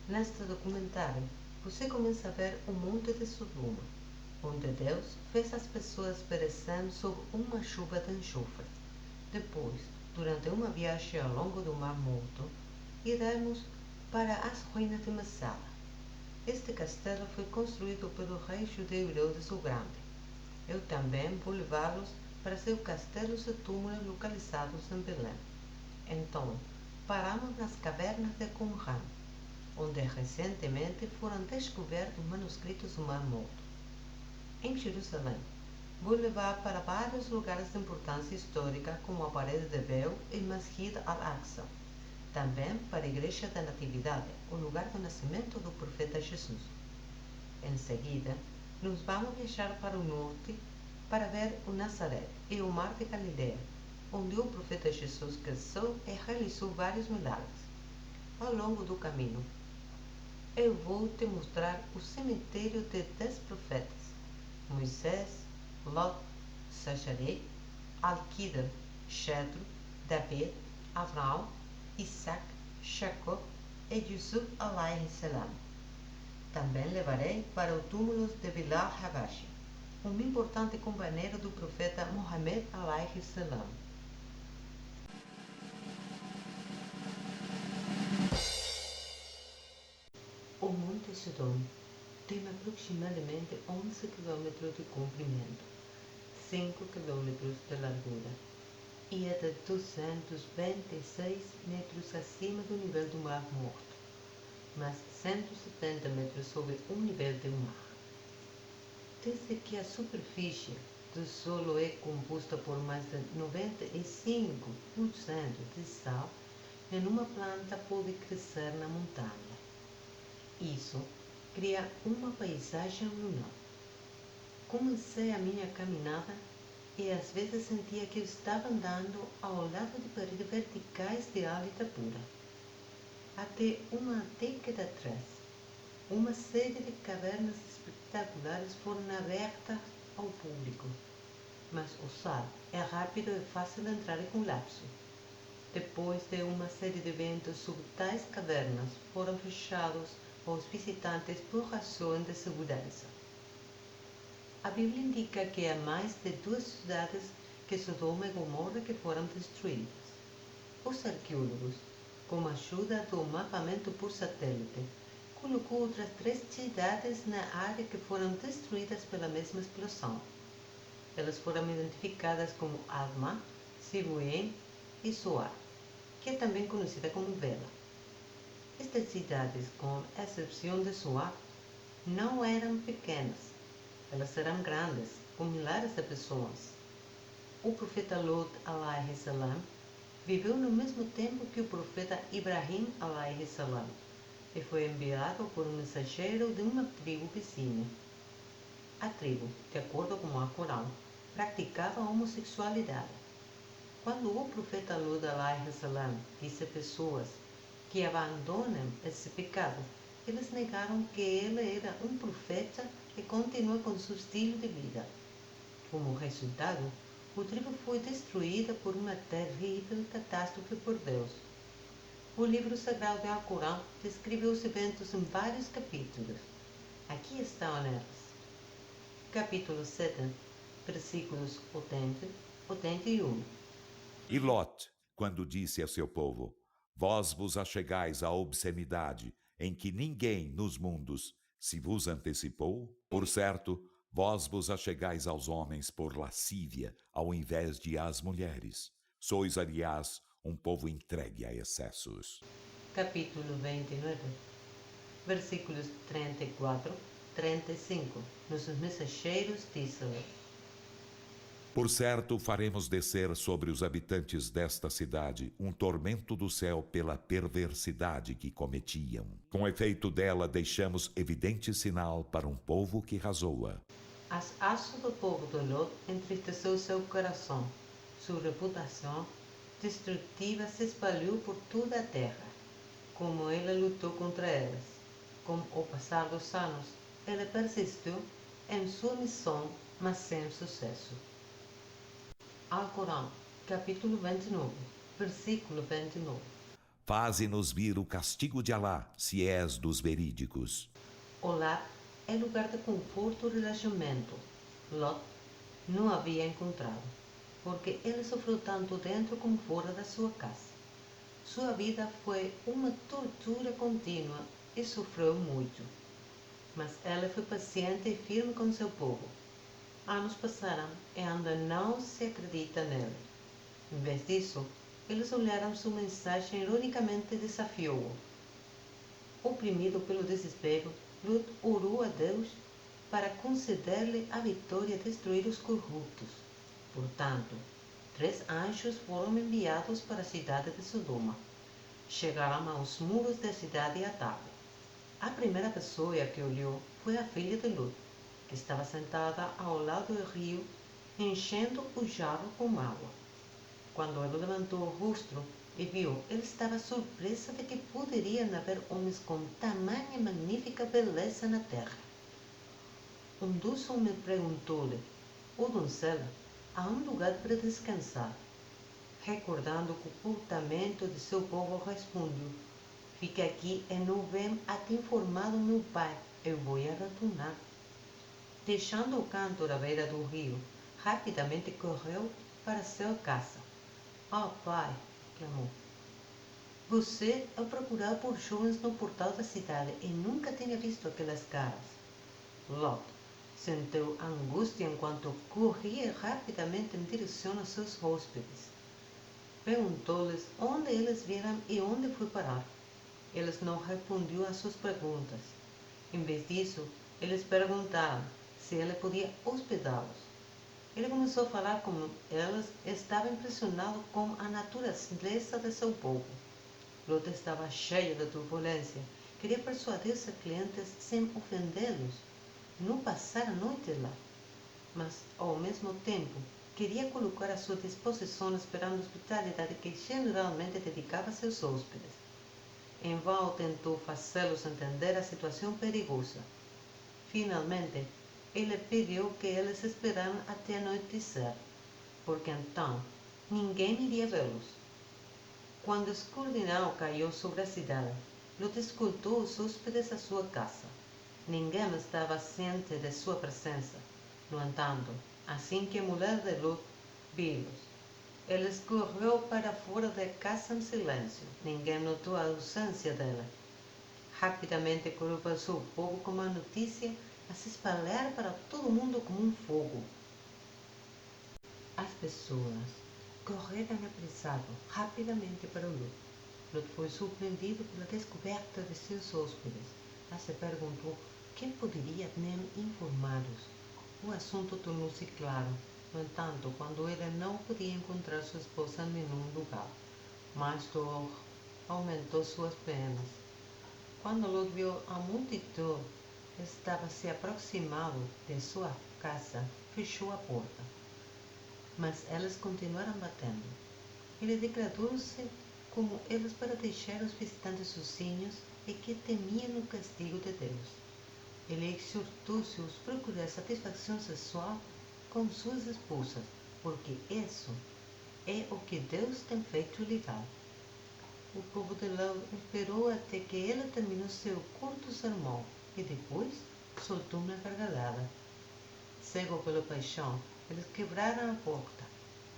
Neste documentário, você começa a ver o Monte de Sodoma, onde Deus fez as pessoas perecendo sob uma chuva de enxofre. Depois, durante uma viagem ao longo do Mar Morto, iremos para as ruínas de Messala. Este castelo foi construído pelo rei judeu Herodes o Grande. Eu também vou levá-los para seus castelos e túmulos localizados em Belém. Então, paramos nas cavernas de Qumran, onde recentemente foram descobertos manuscritos do Mar Morto. Em Jerusalém, vou levar para vários lugares de importância histórica, como a Parede de Véu e Masjid al-Aqsa. Também para a Igreja da Natividade, o lugar do nascimento do profeta Jesus. Em seguida, nos vamos viajar para o norte para ver o Nazaré e o Mar de Galileia, onde o profeta Jesus cresceu e realizou vários milagres. Ao longo do caminho, eu vou te mostrar o cemitério de 10 profetas: Moisés, Lot, Sacharei, Alquida, Jetro, David, Abraão, Isaac, Jacó e Yusuf alayhi salam. Também levarei para o túmulo de Bilal Habashi, um importante companheiro do profeta Muhammad alayhi salam. O Monte Sodom tem aproximadamente 11 km de comprimento, 5 km de largura e é de 226 metros acima do nível do Mar Morto, mas 170 metros sobre o nível do mar. Desde que a superfície do solo é composta por mais de 95% de sal, nenhuma planta pode crescer na montanha. Isso cria uma paisagem lunar. Comecei a minha caminhada e às vezes sentia que eu estava andando ao lado de paredes verticais de hálita pura. Até uma década atrás, uma série de cavernas espetaculares foram abertas ao público, mas o sal é rápido e fácil de entrar em colapso. Depois de uma série de eventos, tais cavernas foram fechadas aos visitantes por razões de segurança. A Bíblia indica que há mais de 2 cidades que Sodoma e Gomorra que foram destruídas. Os arqueólogos, com a ajuda do mapeamento por satélite, colocou outras 3 cidades na área que foram destruídas pela mesma explosão. Elas foram identificadas como Adma, Sibuém e Zoar, que é também conhecida como Bela. Estas cidades, com exceção de Zoar, não eram pequenas. Elas eram grandes, com milhares de pessoas. O profeta Lot alayhi salam viveu no mesmo tempo que o profeta Ibrahim alayhi salam e foi enviado por um mensageiro de uma tribo vizinha. A tribo, de acordo com o Alcorão, praticava a homossexualidade. Quando o profeta Lot alayhi salam disse a pessoas que abandonem esse pecado, eles negaram que ele era um profeta e continuou com seu estilo de vida. Como resultado, o tribo foi destruída por uma terrível catástrofe por Deus. O livro sagrado do Alcorão descreve os eventos em vários capítulos. Aqui estão eles. Capítulo 7, versículos 80, 81. E Lot, quando disse a seu povo: Vós vos achegais à obscenidade, em que ninguém nos mundos se vos antecipou? Por certo, vós vos achegais aos homens por lascívia, ao invés de às mulheres. Sois, aliás, um povo entregue a excessos. Capítulo 29, versículos 34, 35. Nossos mensageiros disse-lhe: Por certo, faremos descer sobre os habitantes desta cidade um tormento do céu pela perversidade que cometiam. Com efeito dela, deixamos evidente sinal para um povo que razoa. As ações do povo de Lot entristeceu seu coração. Sua reputação destrutiva se espalhou por toda a terra. Como ele lutou contra elas. Com o passar dos anos, ele persistiu em sua missão, mas sem sucesso. Alcorão, capítulo 29, versículo 29. Faze-nos vir o castigo de Alá, se és dos verídicos. O lar é lugar de conforto e relaxamento. Lot não havia encontrado, porque ele sofreu tanto dentro como fora da sua casa. Sua vida foi uma tortura contínua e sofreu muito. Mas ela foi paciente e firme com seu povo. Anos passaram e ainda não se acredita nele. Em vez disso, eles olharam sua mensagem e ironicamente desafiou-o. Oprimido pelo desespero, Lut orou a Deus para conceder-lhe a vitória e destruir os corruptos. Portanto, 3 anjos foram enviados para a cidade de Sodoma. Chegaram aos muros da cidade e ataram. A primeira pessoa que olhou foi a filha de Lut, que estava sentada ao lado do rio, enchendo o jarro com água. Quando ela levantou o rosto e viu, ele estava surpresa de que poderiam haver homens com tamanha e magnífica beleza na terra. Um dos homens perguntou-lhe, ó doncella, há um lugar para descansar? Recordando o comportamento de seu povo, respondeu, fique aqui e não venha a te informar do meu pai, eu vou retornar. Deixando o canto à beira do rio, rapidamente correu para sua casa. Oh pai, clamou, você é procurado por jovens no portal da cidade e nunca tinha visto aquelas caras. Lot sentiu angústia enquanto corria rapidamente em direção a seus hóspedes. Perguntou-lhes onde eles vieram e onde foi parar. Eles não respondiam às suas perguntas. Em vez disso, eles perguntaram se ele podia hospedá-los. Ele começou a falar como eles estavam impressionados com a natureza de seu povo. Lot estava cheio de turbulência. Queria persuadir seus clientes sem ofendê-los, não passar a noite lá. Mas, ao mesmo tempo, queria colocar à sua disposição esperando a hospitalidade que generalmente dedicava a seus hóspedes. Em vão tentou fazê-los entender a situação perigosa. Finalmente, ele pediu que eles esperaram até anoitecer, porque então ninguém iria vê-los. Quando a escuridão caiu sobre a cidade, Lot escoltou os hóspedes à sua casa. Ninguém estava ciente de sua presença. No entanto, assim que a mulher de Lot viu-los, ele correu para fora da casa em silêncio. Ninguém notou a ausência dela. Rapidamente correu para seu povo com a notícia a se espalhar para todo mundo como um fogo. As pessoas correram apressado rapidamente para o Lot. Lot foi surpreendido pela descoberta de seus hóspedes. Ela se perguntou quem poderia ter informados. O assunto tornou-se claro. No entanto, quando ele não podia encontrar sua esposa em nenhum lugar, mais dor aumentou suas penas. Quando Lot viu a multidão estava se aproximando de sua casa, fechou a porta. Mas elas continuaram batendo. Ele declarou-se como eles para deixar os visitantes sozinhos e que temiam o castigo de Deus. Ele exortou-se-os a procurar satisfação sexual com suas esposas, porque isso é o que Deus tem feito legal. O povo de Lot esperou até que ele terminou seu curto sermão e depois soltou uma gargalhada. Cego pela paixão, eles quebraram a porta.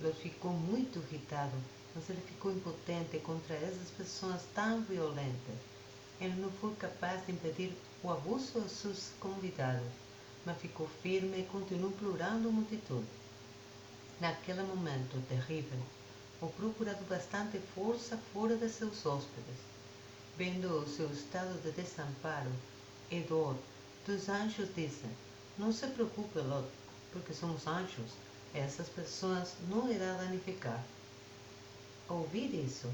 Lot ficou muito irritado, mas ele ficou impotente contra essas pessoas tão violentas. Ele não foi capaz de impedir o abuso aos seus convidados, mas ficou firme e continuou implorando a multidão. Naquele momento terrível, o procurado bastante força fora de seus hóspedes. Vendo o seu estado de desamparo e dor, dos anjos dizem, não se preocupe, Lot, porque somos anjos, essas pessoas não irão danificar. Ao ouvir isso,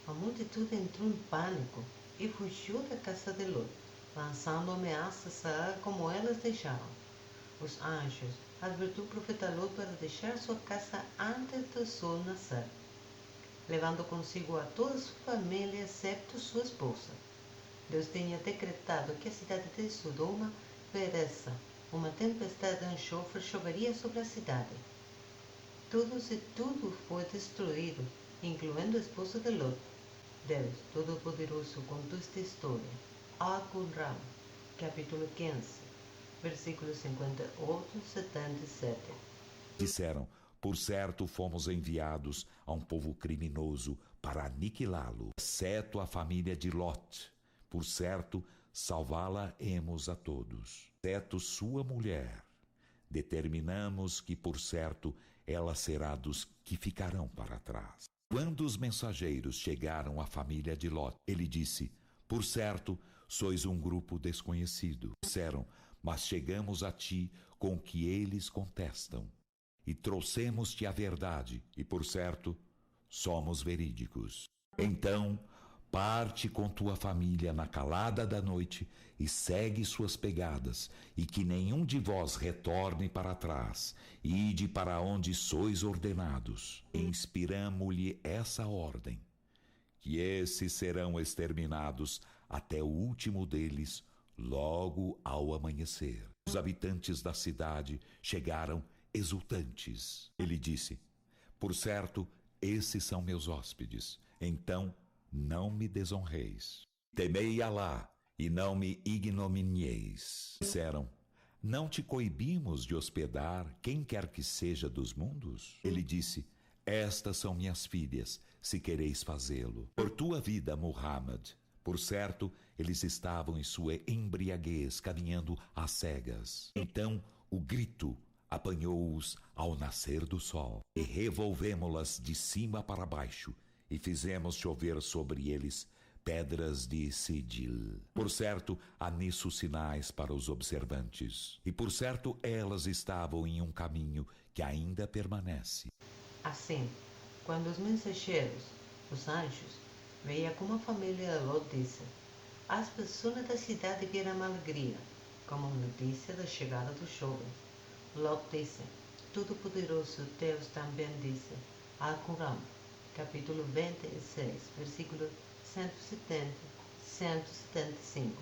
a multidão entrou em pânico e fugiu da casa de Lot, lançando ameaças a ela como elas deixaram. Os anjos advertiu o profeta Lot para deixar sua casa antes do sol nascer, levando consigo a toda sua família, excepto sua esposa. Deus tinha decretado que a cidade de Sodoma pereça. Uma tempestade de enxofre choveria sobre a cidade. Tudo foi destruído, incluindo a esposa de Lot. Deus Todo-Poderoso contou esta história. Al-Qur'an, capítulo 15, versículos 58 e 77. Disseram: por certo, fomos enviados a um povo criminoso para aniquilá-lo, exceto a família de Lot. Por certo, salvá-la-emos a todos, exceto sua mulher. Determinamos que, por certo, ela será dos que ficarão para trás. Quando os mensageiros chegaram à família de Lot, ele disse: por certo, sois um grupo desconhecido. Disseram: mas chegamos a ti com o que eles contestam. E trouxemos-te a verdade, e por certo, somos verídicos. Então, parte com tua família na calada da noite e segue suas pegadas, e que nenhum de vós retorne para trás, e ide para onde sois ordenados. Inspiramo-lhe essa ordem, que esses serão exterminados até o último deles, logo ao amanhecer. Os habitantes da cidade chegaram exultantes. Ele disse: por certo, esses são meus hóspedes, então não me desonreis. Temei Alá e não me ignominieis. Disseram: não te coibimos de hospedar quem quer que seja dos mundos? Ele disse: estas são minhas filhas, se quereis fazê-lo. Por tua vida, Muhammad. Por certo, eles estavam em sua embriaguez, caminhando às cegas. Então o grito apanhou-os ao nascer do sol, e revolvemo-las de cima para baixo, e fizemos chover sobre eles pedras de Sidil. Por certo, há nisso sinais para os observantes, e por certo elas estavam em um caminho que ainda permanece. Assim, quando os mensageiros, os anjos, veio como a família de Lot disse, as pessoas da cidade viram alegria, como notícia da chegada do jovem. Lot disse, Todo-Poderoso Deus também disse, Al-Qur'an, capítulo 26, versículo 170 e 175.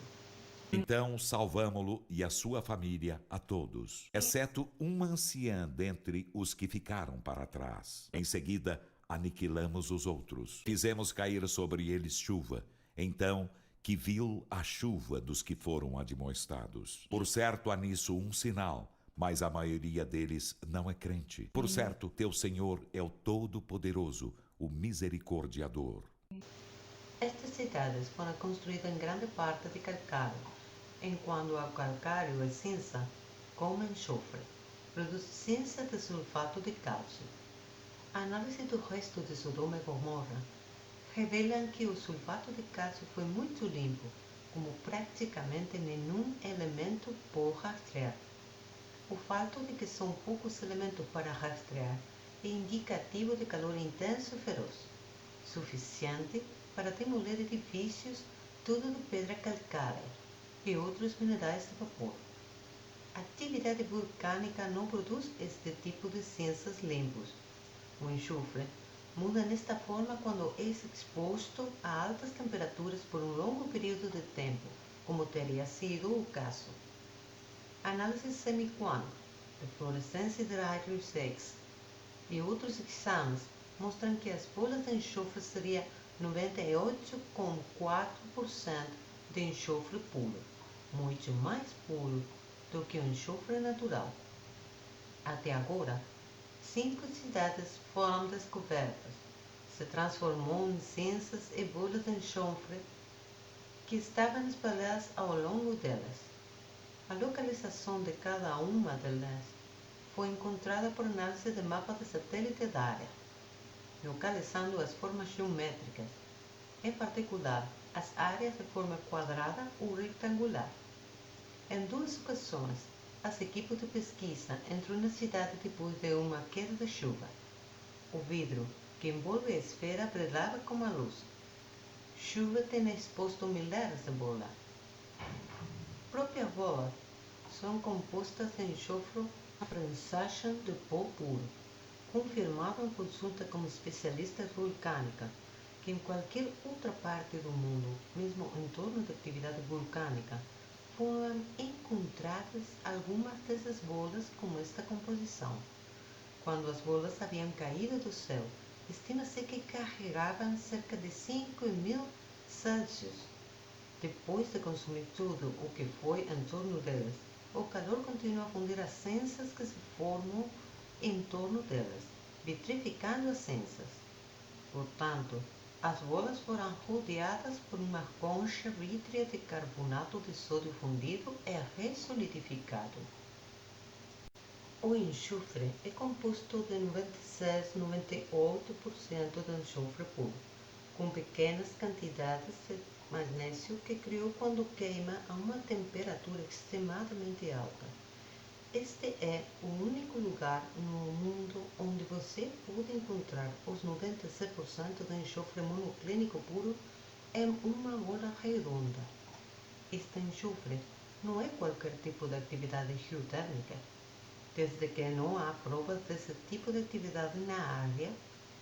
Então salvamo-lo e a sua família a todos, exceto uma anciã dentre os que ficaram para trás. Em seguida, aniquilamos os outros. Fizemos cair sobre eles chuva. Então, que viu a chuva dos que foram admoestados. Por certo, há nisso um sinal, mas a maioria deles não é crente. Por certo, teu Senhor é o Todo-Poderoso, o Misericordiador. Estas cidades foram construídas em grande parte de calcário, enquanto o calcário é cinza, como enxofre, produz cinza de sulfato de cálcio. A análise do resto de Sodoma e Gomorra revelam que o sulfato de cálcio foi muito limpo, como praticamente nenhum elemento por rastrear. O fato de que são poucos elementos para rastrear é indicativo de calor intenso e feroz, suficiente para demolir edifícios, tudo de pedra calcária e outros minerais de vapor. A atividade vulcânica não produz este tipo de cinzas limpos. O enxofre muda nesta forma quando é exposto a altas temperaturas por um longo período de tempo, como teria sido o caso. Análise semi-quant de fluorescência de raios X e outros exames mostram que as bolas de enxofre seriam 98,4% de enxofre puro, muito mais puro do que o enxofre natural. Até agora, 5 cidades foram descobertas. Se transformou em cinzas e bolas de enxofre que estavam espalhadas ao longo delas. A localização de cada uma delas foi encontrada por análise de mapa de satélite da área, localizando as formas geométricas, em particular as áreas de forma quadrada ou retangular. Em 2 ocasiões, as equipes de pesquisa entrou na cidade depois de uma queda de chuva. O vidro que envolve a esfera brilhava como a luz. Chuva tem exposto milhares de bolas. Próprias bolas são compostas de enxofre a prensagem de pó puro, confirmado em consulta com especialistas vulcânicos, que em qualquer outra parte do mundo, mesmo em torno da atividade vulcânica, foram encontradas algumas dessas bolas com esta composição. Quando as bolas haviam caído do céu, estima-se que carregavam cerca de 5.000 Celsius. Depois de consumir tudo o que foi em torno delas, o calor continua a fundir as cinzas que se formam em torno delas, vitrificando as cinzas. Portanto, as bolas foram rodeadas por uma concha vítrea de carbonato de sódio fundido e ressolidificado. O enxofre é composto de 96-98% de enxofre puro, com pequenas quantidades de magnésio que criou quando queima a uma temperatura extremamente alta. Este é o único lugar no mundo onde você pode encontrar os 96% de enxofre monoclínico puro em uma bola redonda. Este enxofre não é qualquer tipo de atividade geotérmica. Desde que não há provas desse tipo de atividade na área,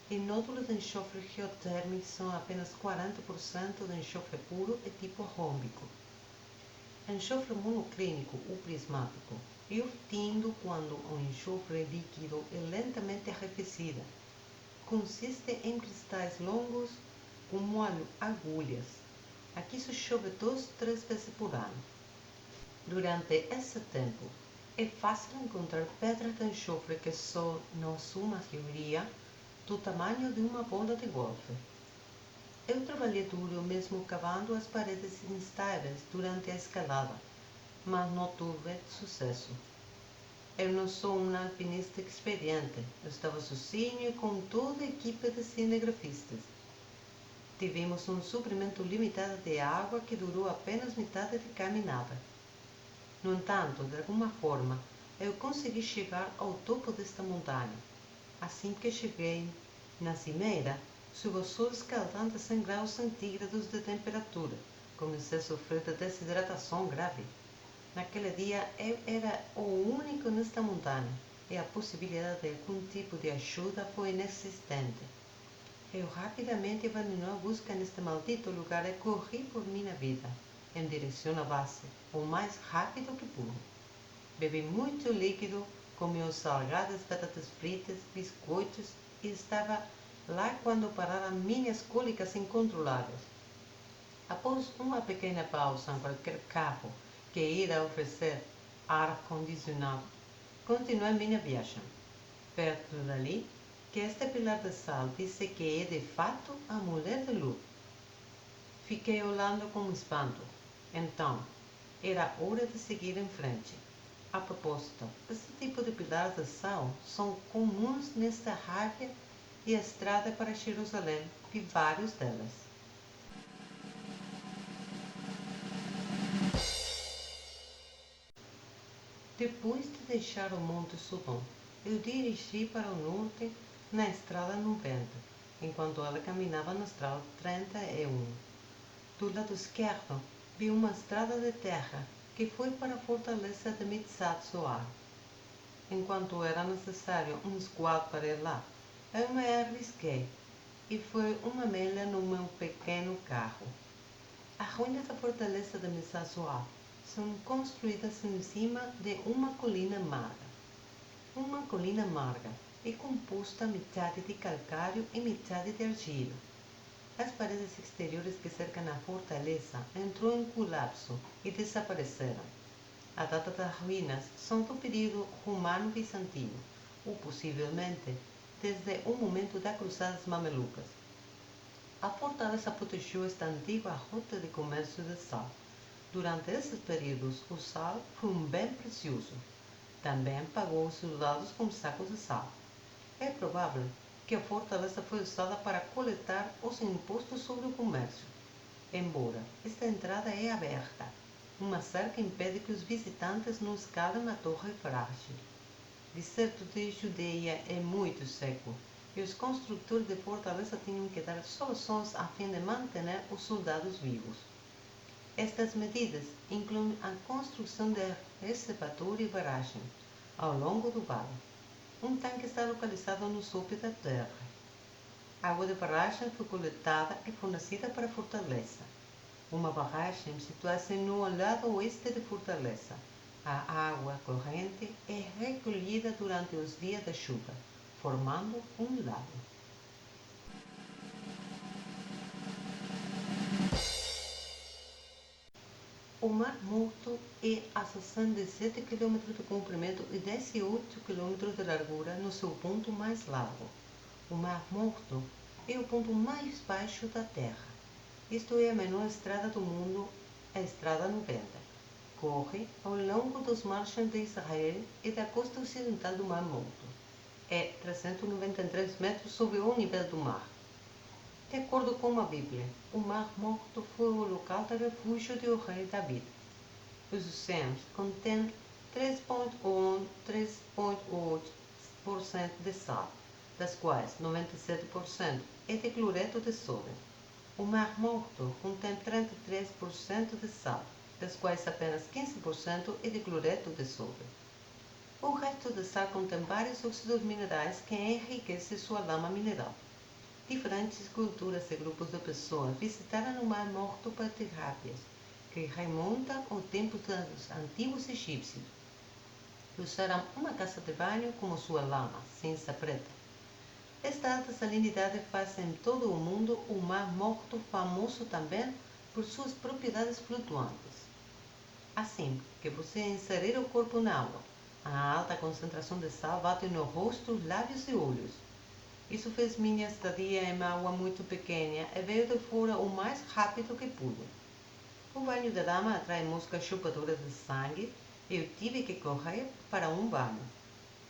e nódulos de enxofre geotérmicos são apenas 40% de enxofre puro e tipo rômbico. Enxofre monoclínico ou prismático é obtido quando o enxofre líquido é lentamente arrefecido. Consiste em cristais longos como agulhas. Aqui se chove 2-3 vezes por ano. Durante esse tempo, é fácil encontrar pedras de enxofre que são, na sua maioria, do tamanho de uma bola de golfe. Eu trabalhei duro mesmo cavando as paredes instáveis durante a escalada, mas não tive sucesso. Eu não sou um alpinista experiente, eu estava sozinho e com toda a equipe de cinegrafistas. Tivemos um suprimento limitado de água que durou apenas metade de caminhada. No entanto, de alguma forma, eu consegui chegar ao topo desta montanha. Assim que cheguei na cimeira, sob o sol escaldante a 100 graus centígrados de temperatura, comecei a sofrer de desidratação grave. Naquele dia, eu era o único nesta montanha e a possibilidade de algum tipo de ajuda foi inexistente. Eu rapidamente abandonei a busca neste maldito lugar e corri por minha vida, em direção à base, o mais rápido que pude. Bebi muito líquido, comi os salgados, batatas fritas, biscoitos e estava lá quando pararam minhas cólicas incontroláveis. Após uma pequena pausa em qualquer carro que irá oferecer ar-condicionado, continuei minha viagem. Perto dali, que este pilar de sal disse que é de fato a mulher de Lu. Fiquei olhando com espanto. Então, era hora de seguir em frente. A propósito, esse tipo de pilares de sal são comuns nesta área e a estrada para Jerusalém vi vários delas. Depois de deixar o Monte Sodom, eu dirigi para o norte na estrada 90, enquanto ela caminhava na estrada 31. Do lado esquerdo, vi uma estrada de terra que foi para a fortaleza de Mitzat Zoar. Enquanto era necessário um squad para ir lá, eu me arrisquei e fui uma milha no meu pequeno carro. As ruínas da fortaleza de Mitzat Zoar são construídas em cima de uma colina amarga. Uma colina amarga é composta metade de calcário e metade de argila. As paredes exteriores que cercam a fortaleza entrou em colapso e desapareceram. A data das ruínas são do período romano-bizantino, ou possivelmente desde o momento das cruzadas mamelucas. A fortaleza protegeu esta antiga rota de comércio de sal. Durante esses períodos, o sal foi um bem precioso. Também pagou os soldados com sacos de sal. É provável que a fortaleza foi usada para coletar os impostos sobre o comércio. Embora esta entrada é aberta, uma cerca impede que os visitantes não escalem a torre frágil. O deserto de Judeia é muito seco e os construtores de fortaleza tinham que dar soluções a fim de manter os soldados vivos. Estas medidas incluem a construção de reservatório e barragem ao longo do vale. Um tanque está localizado no sopro da terra. A água de barragem foi coletada e fornecida para a fortaleza. Uma barragem situa-se no lado oeste da fortaleza. A água corrente é recolhida durante os dias de chuva, formando um lago. O Mar Morto é a seção de 7 km de comprimento e 18 km de largura no seu ponto mais largo. O Mar Morto é o ponto mais baixo da Terra. Isto é a menor estrada do mundo, a Estrada 90. Corre ao longo dos margens de Israel e da costa ocidental do Mar Morto. É 393 metros sobre o nível do mar. De acordo com a Bíblia, o Mar Morto foi o local de refúgio do rei David. Os oceanos contêm 3,8% de sal, das quais 97% é de cloreto de sódio. O Mar Morto contém 33% de sal, das quais apenas 15% é de cloreto de sódio. O resto da sal contém vários óxidos minerais que enriquecem sua lama mineral. Diferentes culturas e grupos de pessoas visitaram o Mar Morto para terápias, que remontam ao tempo dos antigos egípcios. Usaram uma casa de banho como sua lama, cinza preta. Esta alta salinidade faz em todo o mundo o Mar Morto famoso também por suas propriedades flutuantes. Assim que você inserir o corpo na água, a alta concentração de sal bate no rosto, lábios e olhos. Isso fez minha estadia em uma água muito pequena e veio de fora o mais rápido que pude. O banho de lama atrai moscas chupadoras de sangue e eu tive que correr para um banho.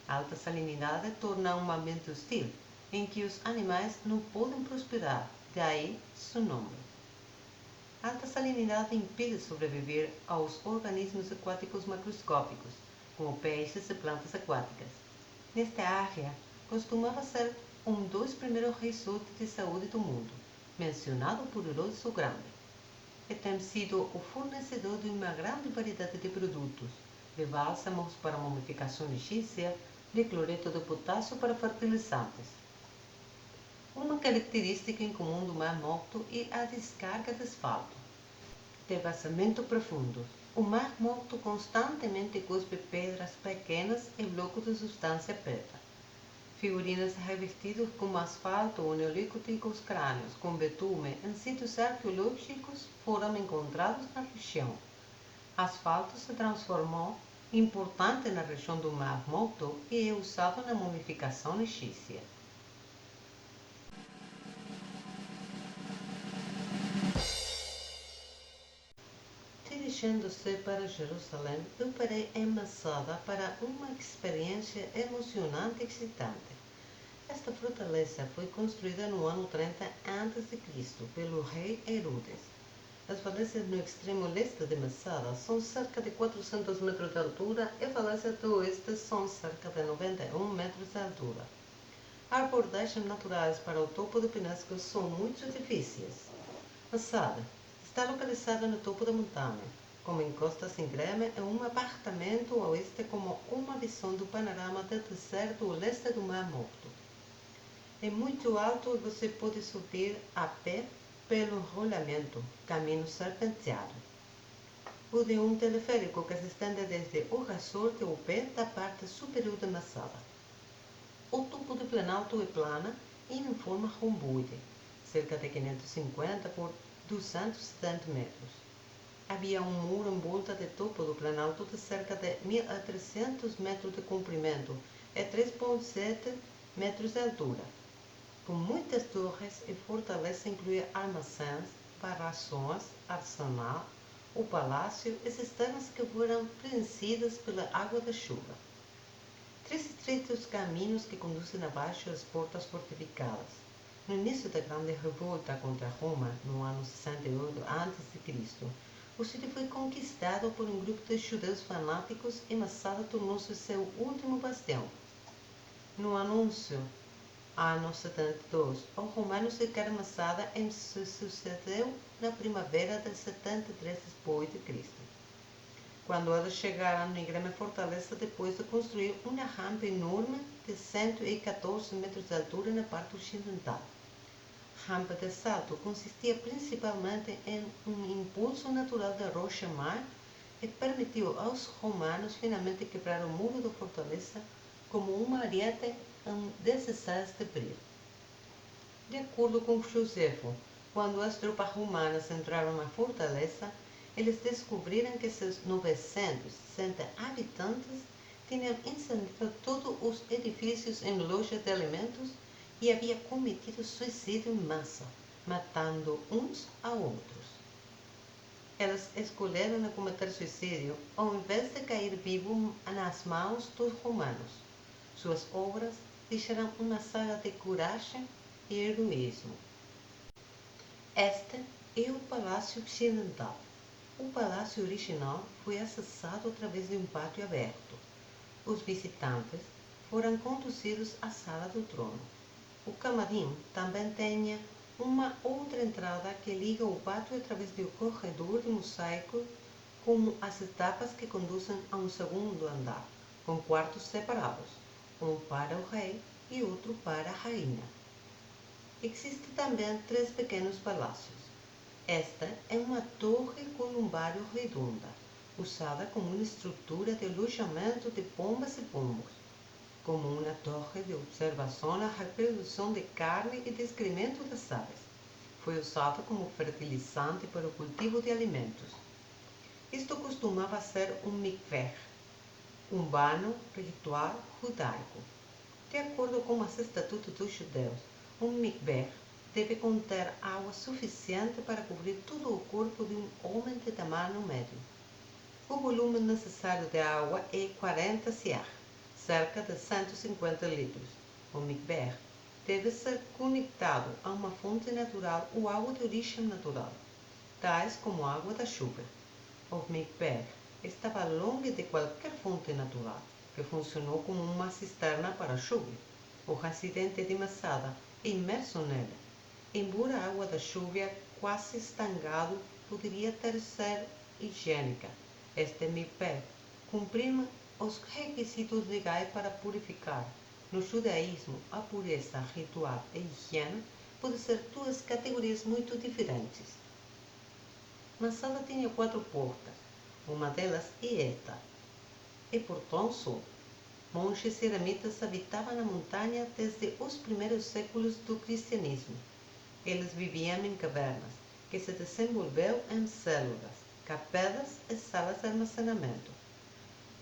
A alta salinidade torna um ambiente hostil, em que os animais não podem prosperar, daí seu nome. A alta salinidade impede sobreviver aos organismos aquáticos macroscópicos, como peixes e plantas aquáticas. Nesta área, costumava ser um dos primeiros resorts de saúde do mundo, mencionado por Herodes o Grande, e tem sido o fornecedor de uma grande variedade de produtos, de bálsamos para mumificação egípcia, de cloreto de potássio para fertilizantes. Uma característica em comum do Mar Morto é a descarga de asfalto, de vazamento profundo. O Mar Morto constantemente cuspe pedras pequenas e blocos de substância preta. Figurinas revestidas com asfalto ou neolíticos crânios com betume em sítios arqueológicos foram encontrados na região. Asfalto se transformou importante na região do Mar Morto e é usado na mumificação egípcia. Dirigindo-se para Jerusalém, eu parei em Masada para uma experiência emocionante e excitante. Esta fortaleza foi construída no ano 30 a.C. pelo rei Herodes. As falésias no extremo leste de Masada são cerca de 400 metros de altura e as falésias do oeste são cerca de 91 metros de altura. As abordagens naturais para o topo do penhasco são muito difíceis. Masada está localizada no topo da montanha, com encostas íngreme e um apartamento ao oeste com uma visão do panorama do deserto ao leste do Mar Morto. É muito alto e você pode subir a pé pelo rolamento, caminho serpenteado. Ou de um teleférico que se estende desde o resort ao pé da parte superior de Masada. O topo do planalto é plana e em forma romboide, cerca de 550 por 270 metros. Havia um muro em volta do topo do planalto de cerca de 1.300 metros de comprimento e 3,7 metros de altura. Com muitas torres e fortaleza inclui armazéns, barrações, arsenal, o palácio e cisternas que foram preenchidas pela água da chuva. 3 estreitos caminhos que conduzem abaixo às portas fortificadas. No início da grande revolta contra Roma, no ano 68 a.C., o sítio foi conquistado por um grupo de judeus fanáticos e Masada tornou-se seu último bastião. No anúncio ano 72, os romanos cercaram Masada e se sucedeu na primavera de 73 d.C., quando eles chegaram na grande fortaleza depois de construir uma rampa enorme de 114 metros de altura na parte ocidental. A rampa de salto consistia principalmente em um impulso natural da rocha-mar e permitiu aos romanos finalmente quebrar o muro da fortaleza como uma ariete em 16 de abril. De acordo com Josefo, quando as tropas romanas entraram na fortaleza, eles descobriram que seus 960 habitantes tinham incendiado todos os edifícios em lojas de alimentos e haviam cometido suicídio em massa, matando uns a outros. Eles escolheram cometer suicídio ao invés de cair vivo nas mãos dos romanos. Suas obras deixaram uma saga de coragem e heroísmo. Este é o Palácio Occidental. O palácio original foi acessado através de um pátio aberto. Os visitantes foram conduzidos à sala do trono. O camarim também tem uma outra entrada que liga o pátio através do corredor de mosaico com as etapas que conduzem a um segundo andar, com quartos separados, um para o rei e outro para a rainha. Existem também 3 pequenos palácios. Esta é uma torre columbar redonda, usada como uma estrutura de alojamento de pombas e pombos, como uma torre de observação na reprodução de carne e descrimento das aves. Foi usado como fertilizante para o cultivo de alimentos. Isto costumava ser um mikveh, um banho ritual judaico. De acordo com os estatutos dos judeus, um mikveh deve conter água suficiente para cobrir todo o corpo de um homem de tamanho médio. O volume necessário de água é 40 siach, cerca de 150 litros. O mikveh deve ser conectado a uma fonte natural ou água de origem natural, tais como a água da chuva. O mikveh estava longe de qualquer fonte natural, que funcionou como uma cisterna para a chuva. O residente de Masada é imerso nele. Embora a água da chuva quase estangado poderia ter ser higiênica, este mikveh cumpria os requisitos legais para purificar. No judaísmo, a pureza ritual e higiene podem ser 2 categorias muito diferentes. Masada tinha 4 portas. Uma delas é esta. E Portão Sul. Monges eremitas habitavam a montanha desde os primeiros séculos do cristianismo. Eles viviam em cavernas, que se desenvolveram em células, capelas e salas de armazenamento.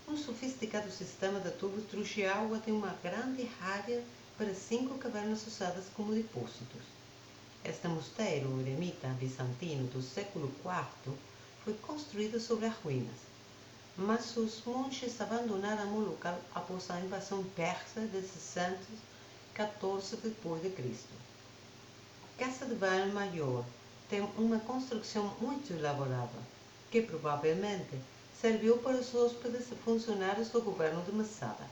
Um sofisticado sistema de tubos trouxe água de uma grande área para 5 cavernas usadas como depósitos. Este mosteiro eremita bizantino do século IV foi construído sobre as ruínas, mas os monges abandonaram o local após a invasão persa de 614 d.C. A Casa de Banho Maior tem uma construção muito elaborada, que provavelmente serviu para os hóspedes e funcionários do governo de Masada.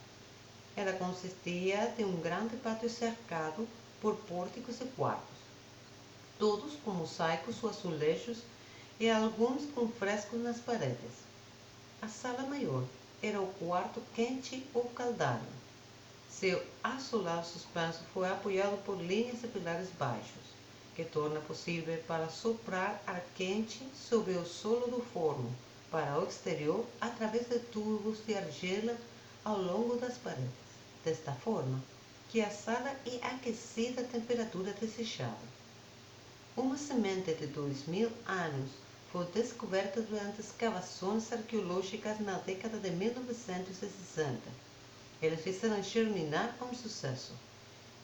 Ela consistia de um grande pátio cercado por pórticos e quartos, todos com mosaicos ou azulejos e alguns com frescos nas paredes. A sala maior era o quarto quente ou caldário. Seu azulado suspenso foi apoiado por linhas de pilares baixos, que torna possível para soprar ar quente sobre o solo do forno para o exterior através de tubos de argila ao longo das paredes, desta forma que a sala é aquecida à temperatura desejada. Uma semente de 2000 anos foi descoberta durante escavações arqueológicas na década de 1960. Eles fizeram germinar com sucesso.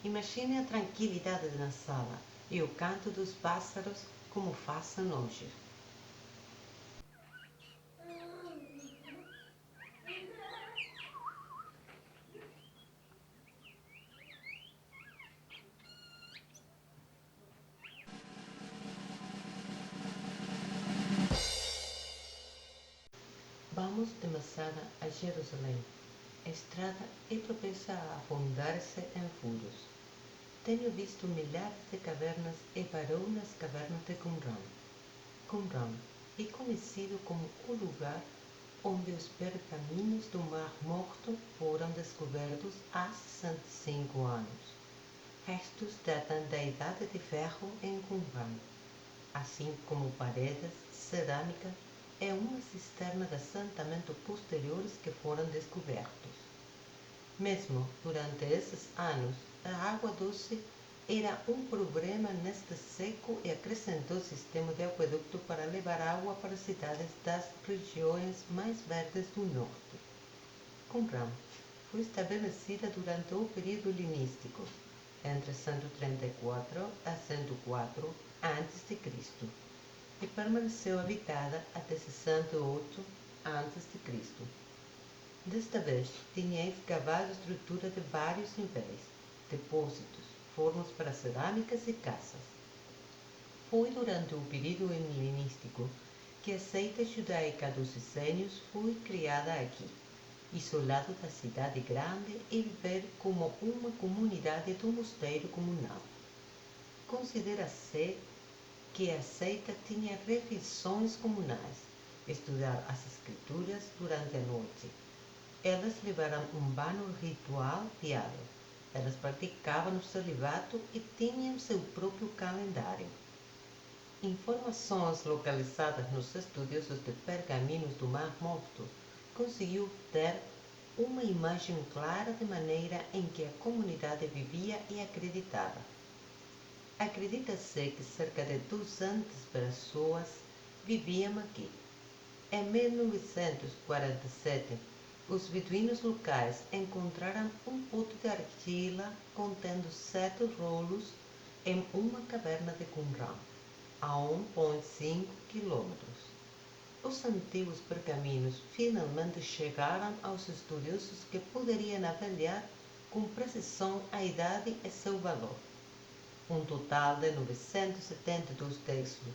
Imagine a tranquilidade na sala e o canto dos pássaros como fazem hoje. Vamos de Masada a Jerusalém. A estrada é propensa a afundar-se em furos. Tenho visto milhares de cavernas e parou nas cavernas de Qumran. Qumran é conhecido como o lugar onde os pergaminhos do Mar Morto foram descobertos há 65 anos. Restos datam da Idade de Ferro em Qumran, assim como paredes, cerâmica e uma cisterna de assentamento posteriores que foram descobertos. Mesmo durante esses anos, a água doce era um problema neste século e acrescentou sistema de aqueduto para levar água para cidades das regiões mais verdes do norte. Qumran foi estabelecida durante o período helenístico, entre 134 a 104 a.C., e permaneceu habitada até 68 a.C. Desta vez, tinha escavado estrutura de vários níveis, depósitos, fornos para cerâmicas e casas. Foi durante o período helenístico que a seita judaica dos essênios foi criada aqui, isolado da cidade grande e viver como uma comunidade do mosteiro comunal. Considera-se que a seita tinha refeições comunais, estudar as escrituras durante a noite. Elas levaram um banho ritual diário. Elas praticavam o celibato e tinham seu próprio calendário. Informações localizadas nos estudiosos de pergaminhos do Mar Morto conseguiu ter uma imagem clara da maneira em que a comunidade vivia e acreditava. Acredita-se que cerca de 200 pessoas viviam aqui. Em 1947, os beduínos locais encontraram um pote de argila contendo 7 rolos em uma caverna de Qumran, a 1,5 quilômetros. Os antigos pergaminhos finalmente chegaram aos estudiosos que poderiam avaliar com precisão a idade e seu valor. Um total de 972 textos,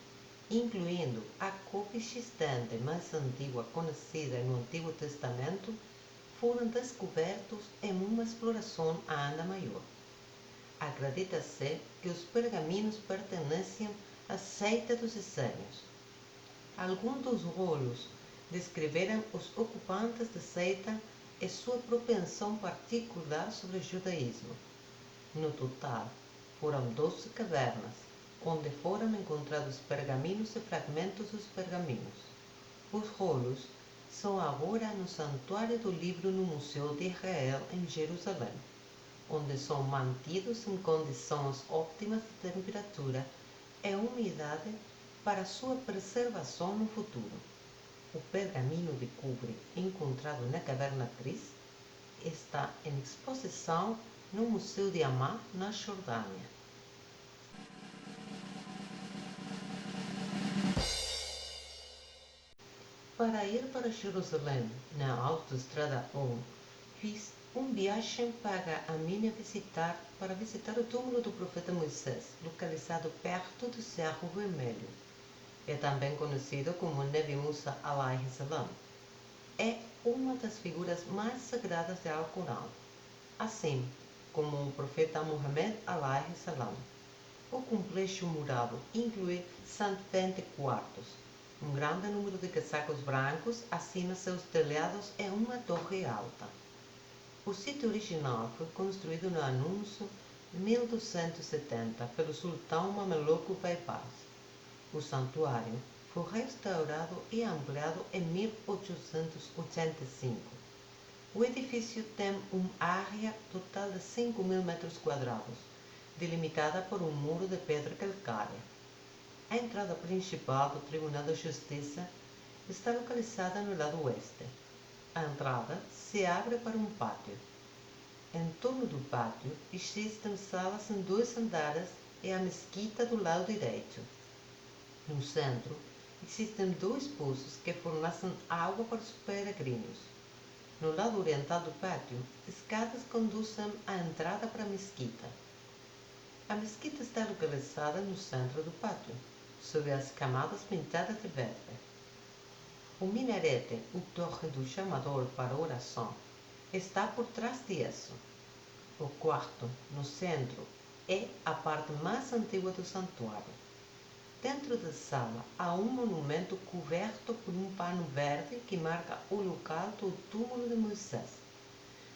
incluindo a cópia existente mais antiga conhecida no Antigo Testamento, foram descobertos em uma exploração ainda maior. Acredita-se que os pergaminhos pertenciam à seita dos essênios. Alguns dos rolos descreveram os ocupantes da seita e sua propensão particular sobre o judaísmo. No total, foram 12 cavernas, onde foram encontrados pergaminhos e fragmentos dos pergaminhos. Os rolos são agora no Santuário do Livro no Museu de Israel, em Jerusalém, onde são mantidos em condições óptimas de temperatura e umidade para sua preservação no futuro. O pergaminho de cobre encontrado na Caverna Cris está em exposição no Museu de Amman, na Jordânia. Para ir para Jerusalém, na Autoestrada 1, fiz uma viagem paga a mim para visitar o túmulo do profeta Moisés, localizado perto do Cerro Vermelho. É também conhecido como Nebi Musa alayhi salam. É uma das figuras mais sagradas do Alcorão, assim como o profeta Muhammad alayhi salam. O complexo murado inclui 120 quartos, um grande número de casacos brancos acima seus telhados e uma torre alta. O sítio original foi construído no anúncio 1270 pelo sultão mameluco Baibars. O santuário foi restaurado e ampliado em 1885. O edifício tem uma área total de 5.000 metros quadrados, delimitada por um muro de pedra calcária. A entrada principal do Tribunal de Justiça está localizada no lado oeste. A entrada se abre para um pátio. Em torno do pátio existem salas em 2 andares e a mesquita do lado direito. No centro, existem 2 poços que fornecem água para os peregrinos. No lado oriental do pátio, escadas conduzem à entrada para a mesquita. A mesquita está localizada no centro do pátio, sob as camadas pintadas de verde. O minarete, o torre do chamador para oração, está por trás disso. O quarto, no centro, é a parte mais antiga do santuário. Dentro da sala há um monumento coberto por um pano verde que marca o local do túmulo de Moisés.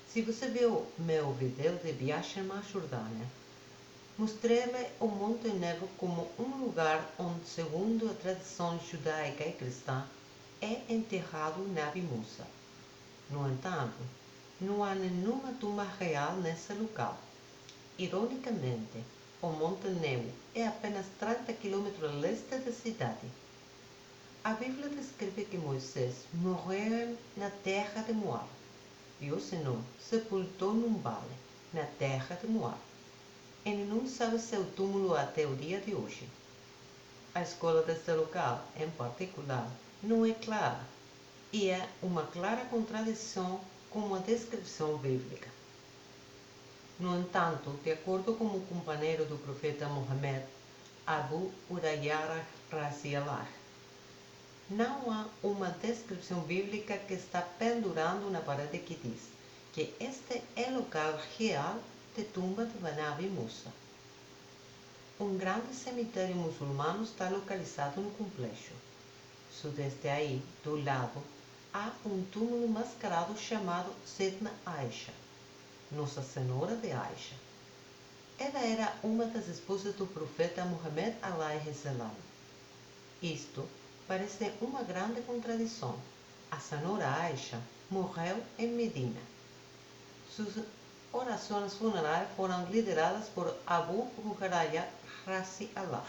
Se você viu meu vídeo de viagem à Jordânia, mostrei-lhe o Monte Nebo como um lugar onde, segundo a tradição judaica e cristã, é enterrado Nabi Musa. No entanto, não há nenhuma tumba real nesse local. Ironicamente, o Monte Nebo é apenas 30 km a leste da cidade. A Bíblia descreve que Moisés morreu na terra de Moab e o Senhor sepultou num vale, na terra de Moab. Ele não sabe seu túmulo até o dia de hoje. A escolha deste local, em particular, não é clara e é uma clara contradição com a descrição bíblica. No entanto, de acordo com o companheiro do profeta Muhammad, Abu Hurairah Raziallah, não há uma descrição bíblica que está pendurando na parede que diz que este é o local real de tumba de Nabi Musa. Um grande cemitério muçulmano está localizado no complexo. Sudeste aí, do lado, há um túmulo mascarado chamado Sidna Aisha, Nossa Senhora de Aisha. Ela era uma das esposas do profeta Muhammad alayhi salam. Isto parece uma grande contradição. A Senhora Aisha morreu em Medina. Suas orações funerárias foram lideradas por Abu Hurairah Raziallah.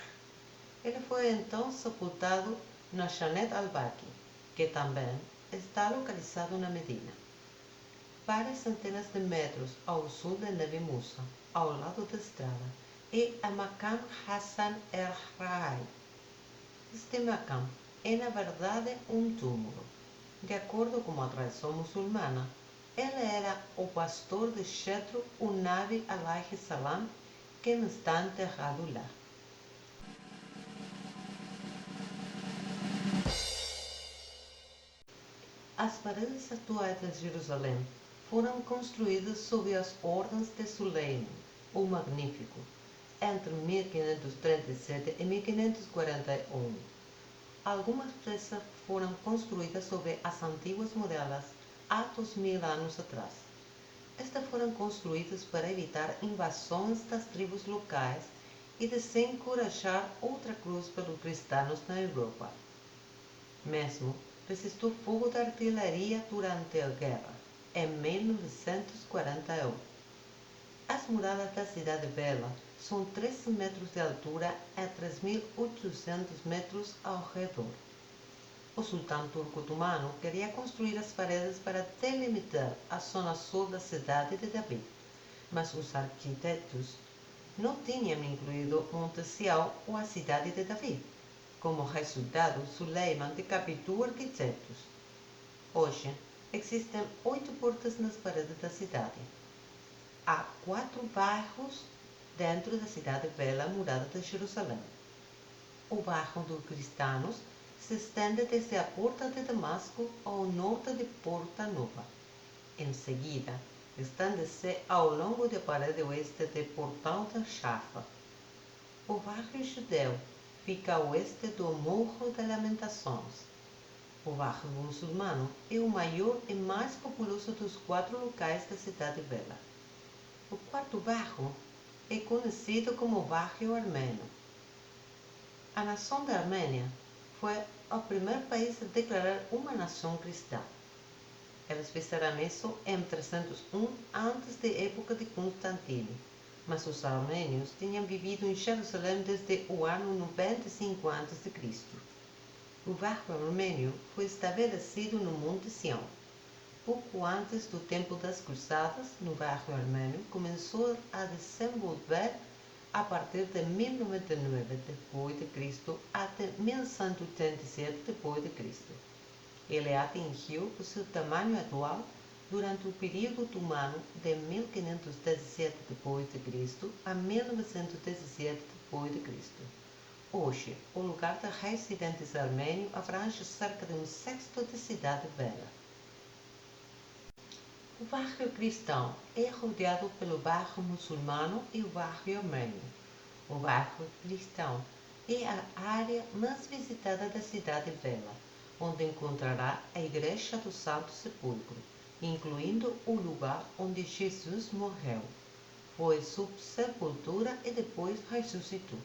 Ele foi então sepultado na Jannat al-Baqi, que também está localizado na Medina. Várias centenas de metros ao sul de Nabi Musa, ao lado da estrada, é a Maqam Hassan el-Raai. Este Maqam é na verdade um túmulo. De acordo com a tradição muçulmana, ele era o pastor de Jetro, o Nabi alayhi salam, que está enterrado lá. As paredes atuais de Jerusalém foram construídas sob as ordens de Suleiman, o Magnífico, entre 1537 e 1541. Algumas peças foram construídas sobre as antigas muralhas há 2000 anos atrás. Estas foram construídas para evitar invasões das tribos locais e desencorajar outra cruz pelos cristãos na Europa. Mesmo resistiu fogo da artilharia durante a guerra, em 1941. As muralhas da cidade bela são 13 metros de altura e 3.800 metros ao redor. O sultão turco otomano queria construir as paredes para delimitar a zona sul da cidade de David, mas os arquitetos não tinham incluído Monte Sião ou a cidade de David. Como resultado, Suleiman decapitou arquitetos. Hoje, existem 8 portas nas paredes da cidade. Há 4 bairros dentro da cidade bela murada de Jerusalém. O bairro dos cristãos se estende desde a Porta de Damasco ao norte de Porta Nova. Em seguida, estende-se ao longo da parede oeste de Portão da Jaffa. O bairro judeu fica a oeste do Morro de Lamentações. O bairro muçulmano é o maior e mais populoso dos 4 locais da cidade bela. O quarto bairro é conhecido como bairro armênio. A nação da Armênia foi o primeiro país a declarar uma nação cristã. Eles fizeram isso em 301 antes da época de Constantino, mas os armênios tinham vivido em Jerusalém desde o ano 95 a.C. O bairro armênio foi estabelecido no Monte Sião. Pouco antes do tempo das Cruzadas, no bairro armênio começou a desenvolver a partir de 1099 d.C. até 1187 d.C. Ele atingiu o seu tamanho atual durante o período otomano de 1517 d.C. a 1917 d.C. Hoje, o lugar de residentes armênios abrange cerca de um sexto da cidade bela. O bairro cristão é rodeado pelo bairro muçulmano e o bairro armênio. O bairro cristão é a área mais visitada da cidade bela, onde encontrará a Igreja do Santo Sepulcro, incluindo o lugar onde Jesus morreu, foi sua sepultura e depois ressuscitou.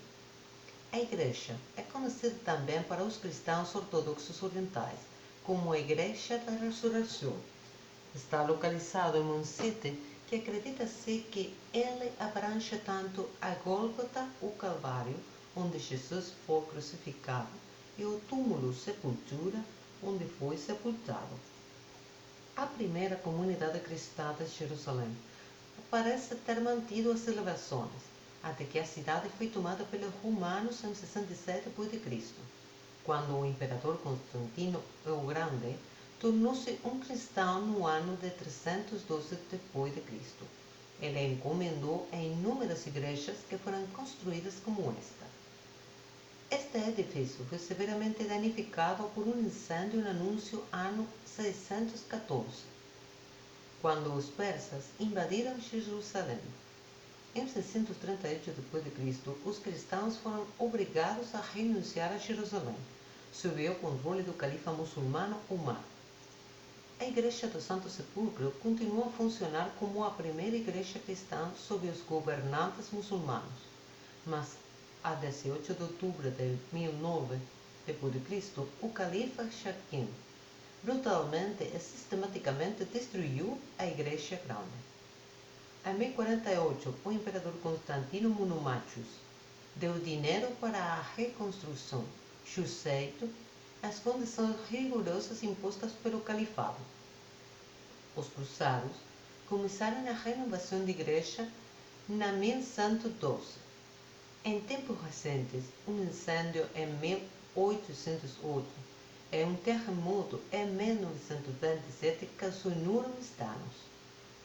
A igreja é conhecida também para os cristãos ortodoxos orientais como a Igreja da Ressurreição. Está localizado em um sítio que acredita-se que ele abrange tanto a Gólgota, o Calvário, onde Jesus foi crucificado, e o túmulo Sepultura, onde foi sepultado. A primeira comunidade cristã de Jerusalém parece ter mantido as celebrações, até que a cidade foi tomada pelos romanos em 67 d.C., quando o imperador Constantino o Grande tornou-se um cristão no ano de 312 d.C. Ele encomendou inúmeras igrejas que foram construídas como esta. Este edifício foi severamente danificado por um incêndio no anúncio ano 614, quando os persas invadiram Jerusalém. Em 638 d.C., os cristãos foram obrigados a renunciar a Jerusalém, sob o controle do califa muçulmano Umar. A Igreja do Santo Sepulcro continuou a funcionar como a primeira igreja cristã sob os governantes muçulmanos, mas a 18 de outubro de 1009 d.C., o califa Shakim brutalmente e sistematicamente destruiu a Igreja Grande. Em 1048, o imperador Constantino Monomachos deu dinheiro para a reconstrução, sujeito às condições rigorosas impostas pelo califado. Os cruzados começaram a renovação da igreja na 1112. Em tempos recentes, um incêndio em 1808 e um terremoto em 1927 causou enormes danos.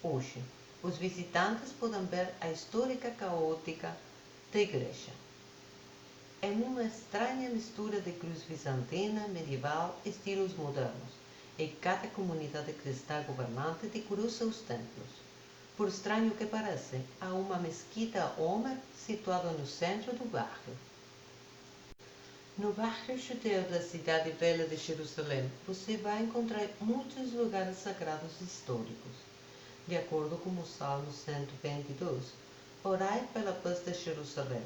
Hoje, os visitantes podem ver a histórica caótica da igreja. É uma estranha mistura de cruz bizantina, medieval e estilos modernos, e cada comunidade cristã governante decorou seus templos. Por estranho que pareça, há uma mesquita Omer situada no centro do bairro. No bairro judeu da cidade velha de Jerusalém, você vai encontrar muitos lugares sagrados históricos. De acordo com o Salmo 122, orai pela paz de Jerusalém,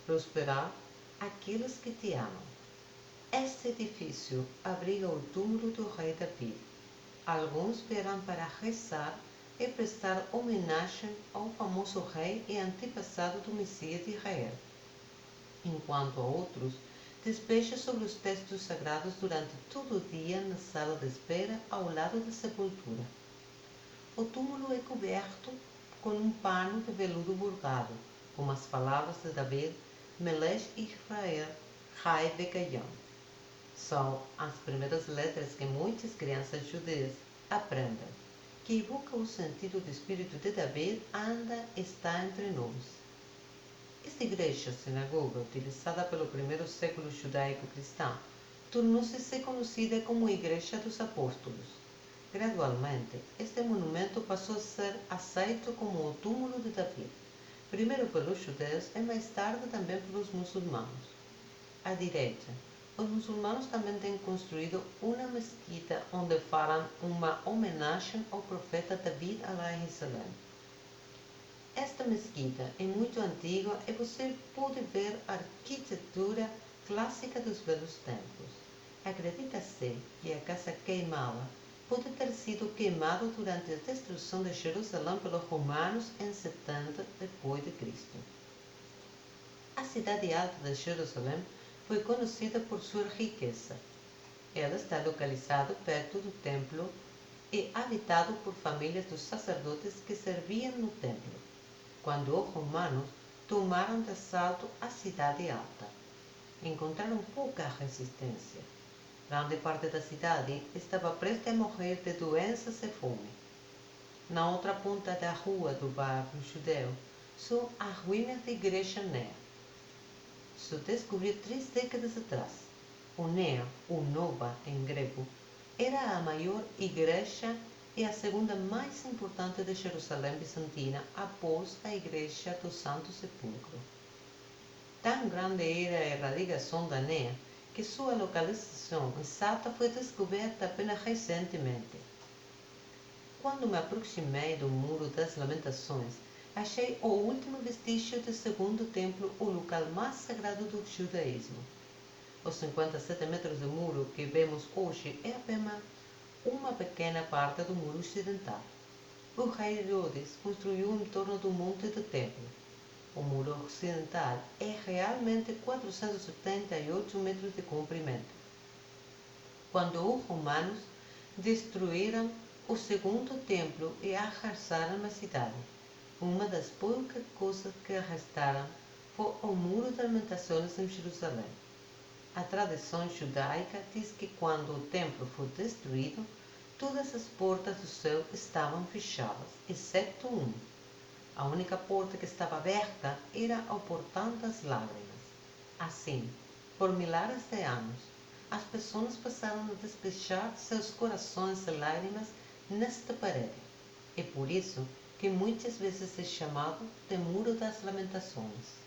prosperar aqueles que te amam. Este edifício abriga o túmulo do rei Davi. Alguns vieram para rezar e prestar homenagem ao famoso rei e antepassado do Messias de Israel, enquanto outros despejam sobre os textos sagrados durante todo o dia na sala de espera ao lado da sepultura. O túmulo é coberto com um pano de veludo bordado, com as palavras de David, Melech Israel, Chai Vekayam. São as primeiras letras que muitas crianças judias aprendem, que evoca o sentido do espírito de David anda está entre nós. Esta igreja sinagoga, utilizada pelo primeiro século judaico-cristão, tornou-se conhecida como a Igreja dos Apóstolos. Gradualmente, este monumento passou a ser aceito como o túmulo de Davi, primeiro pelos judeus e mais tarde também pelos muçulmanos. À direita, os muçulmanos também têm construído uma mesquita onde farão uma homenagem ao profeta David alaihissalam. Esta mesquita é muito antiga e você pode ver a arquitetura clássica dos velhos tempos. Acredita-se que a casa queimada pode ter sido queimada durante a destruição de Jerusalém pelos romanos em 70 d.C. A cidade alta de Jerusalém foi conhecida por sua riqueza. Ela está localizada perto do templo e habitado por famílias dos sacerdotes que serviam no templo, quando os romanos tomaram de assalto a cidade alta. Encontraram pouca resistência. Grande parte da cidade estava prestes a morrer de doenças e fome. Na outra ponta da rua do bairro judeu, são as ruínas da igreja Nea. Se descobriu 3 décadas atrás. O Nea, ou Nova em grego, era a maior igreja e a segunda mais importante de Jerusalém bizantina após a Igreja do Santo Sepulcro. Tão grande era a erradicação da Nea que sua localização exata foi descoberta apenas recentemente. Quando me aproximei do Muro das Lamentações, achei o último vestígio do segundo templo, o local mais sagrado do judaísmo. Os 57 metros de muro que vemos hoje é apenas uma pequena parte do muro ocidental. o rei Herodes construiu em torno do monte do templo. O muro ocidental é realmente 478 metros de comprimento. Quando os romanos destruíram o segundo templo e arrasaram a cidade, uma das poucas coisas que restaram foi o Muro das Lamentações em Jerusalém. A tradição judaica diz que quando o templo foi destruído, todas as portas do céu estavam fechadas, exceto uma. A única porta que estava aberta era o portão das lágrimas. Assim, por milhares de anos, as pessoas passaram a despejar seus corações de lágrimas nesta parede. É por isso que muitas vezes é chamado de Muro das Lamentações.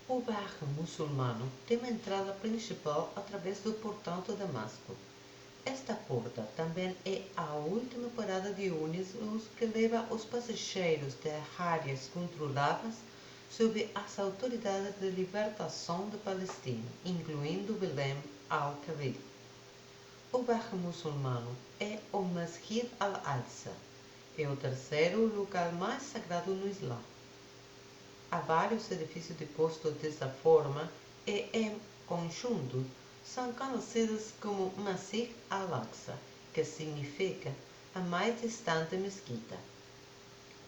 O bairro muçulmano tem uma entrada principal através do portão de Damasco. Esta porta também é a última parada de ônibus que leva os passageiros de áreas controladas sob as autoridades de libertação da Palestina, incluindo Belém al-Khalil. O bairro muçulmano é o Masjid al-Aqsa, é o terceiro local mais sagrado no Islã. Há vários edifícios dispostos dessa forma e, em conjunto, são conhecidos como Masjid al-Aqsa, que significa a mais distante mesquita.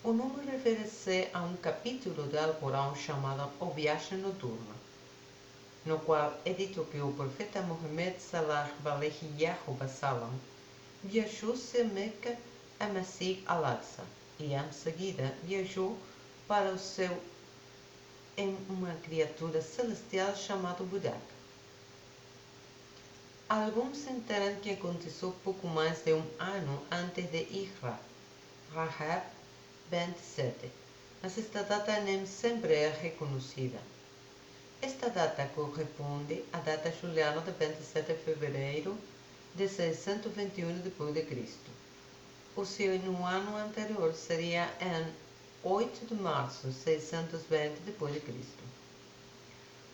O nome refere-se a um capítulo do Alcorão chamado O Viagem Noturna, no qual é dito que o profeta Muhammad sallallahu alaihi wasallam viajou-se a Meca a Masjid al-Aqsa e, em seguida, viajou para o céu em uma criatura celestial chamada Budak. Alguns entenderam que aconteceu pouco mais de um ano antes de Hijra, Rahab 27, mas esta data nem sempre é reconhecida. Esta data corresponde à data juliana de 27 de fevereiro de 621 d.C. O seu no ano anterior seria em 8 de março de 620 d.C.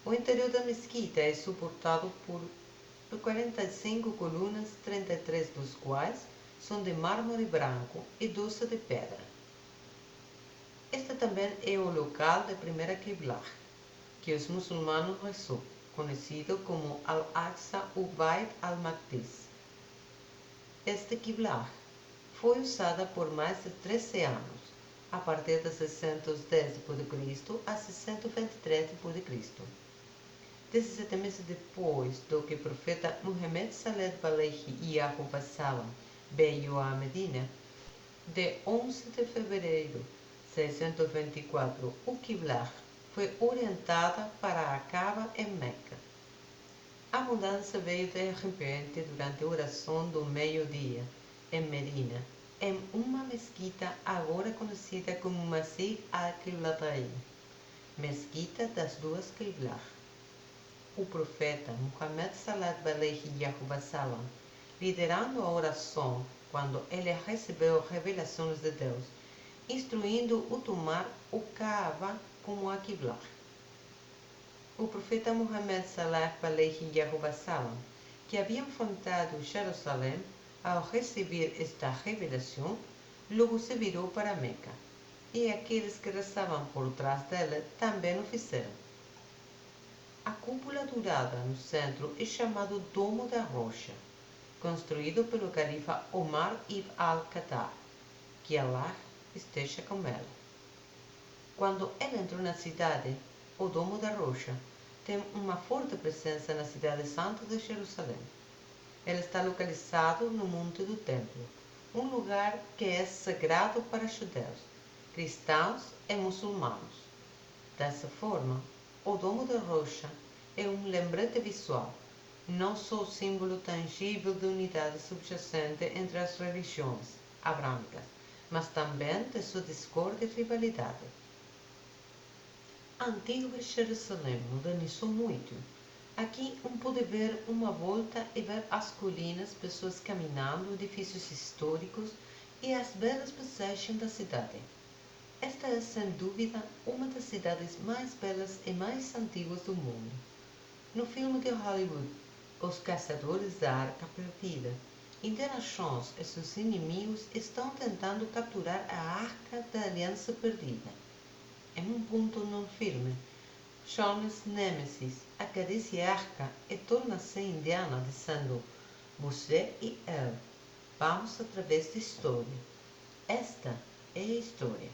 O interior da mesquita é suportado por 45 colunas, 33 dos quais são de mármore branco e 12 de pedra. Este também é o local da primeira Qibla, que os muçulmanos rezou, conhecido como Al-Aqsa ou Bait al-Maqdis. Este Qibla foi usada por mais de 13 anos, a partir de 610 d.C. a 623 d.C. 17 meses depois do que o profeta Muhammad sallallahu alaihi wasallam veio a Medina, de 11 de fevereiro de 624, o Qibla foi orientada para a Kaaba em Meca. A mudança veio de repente durante a oração do meio-dia em Medina, em uma mesquita agora conhecida como Masjid al-Qiblatayn, mesquita das duas Qiblas. O profeta Muhammad sallallahu alaihi wasallam, liderando a oração quando ele recebeu revelações de Deus, instruindo-o tomar o Kaaba como a Qibla. O profeta Muhammad sallallahu alaihi wasallam, que havia enfrentado Jerusalém ao receber esta revelação, logo se virou para Meca, e aqueles que rezavam por trás dele também o fizeram. A cúpula dourada no centro é chamado Domo da Rocha, construído pelo califa Omar ibn al-Khattab, que Allah esteja com ele. Quando ele entrou na cidade, o Domo da Rocha tem uma forte presença na cidade santa de Jerusalém. Ele está localizado no Monte do Templo, um lugar que é sagrado para judeus, cristãos e muçulmanos. Dessa forma, o Domo da Rocha é um lembrete visual, não só símbolo tangível de unidade subjacente entre as religiões abrâmicas, mas também de sua discórdia e rivalidade. A antiga Jerusalém modernizou muito. Aqui pode ver uma volta e ver as colinas, pessoas caminhando, edifícios históricos e as belas paisagens da cidade. Esta é, sem dúvida, uma das cidades mais belas e mais antigas do mundo. No filme de Hollywood, Os Caçadores da Arca Perdida, Indiana Jones e seus inimigos estão tentando capturar a Arca da Aliança Perdida. Em um ponto no filme, Jones Nemesis acaricia a arca e torna-se Indiana, dizendo: Você e eu, vamos através da história. Esta é a história.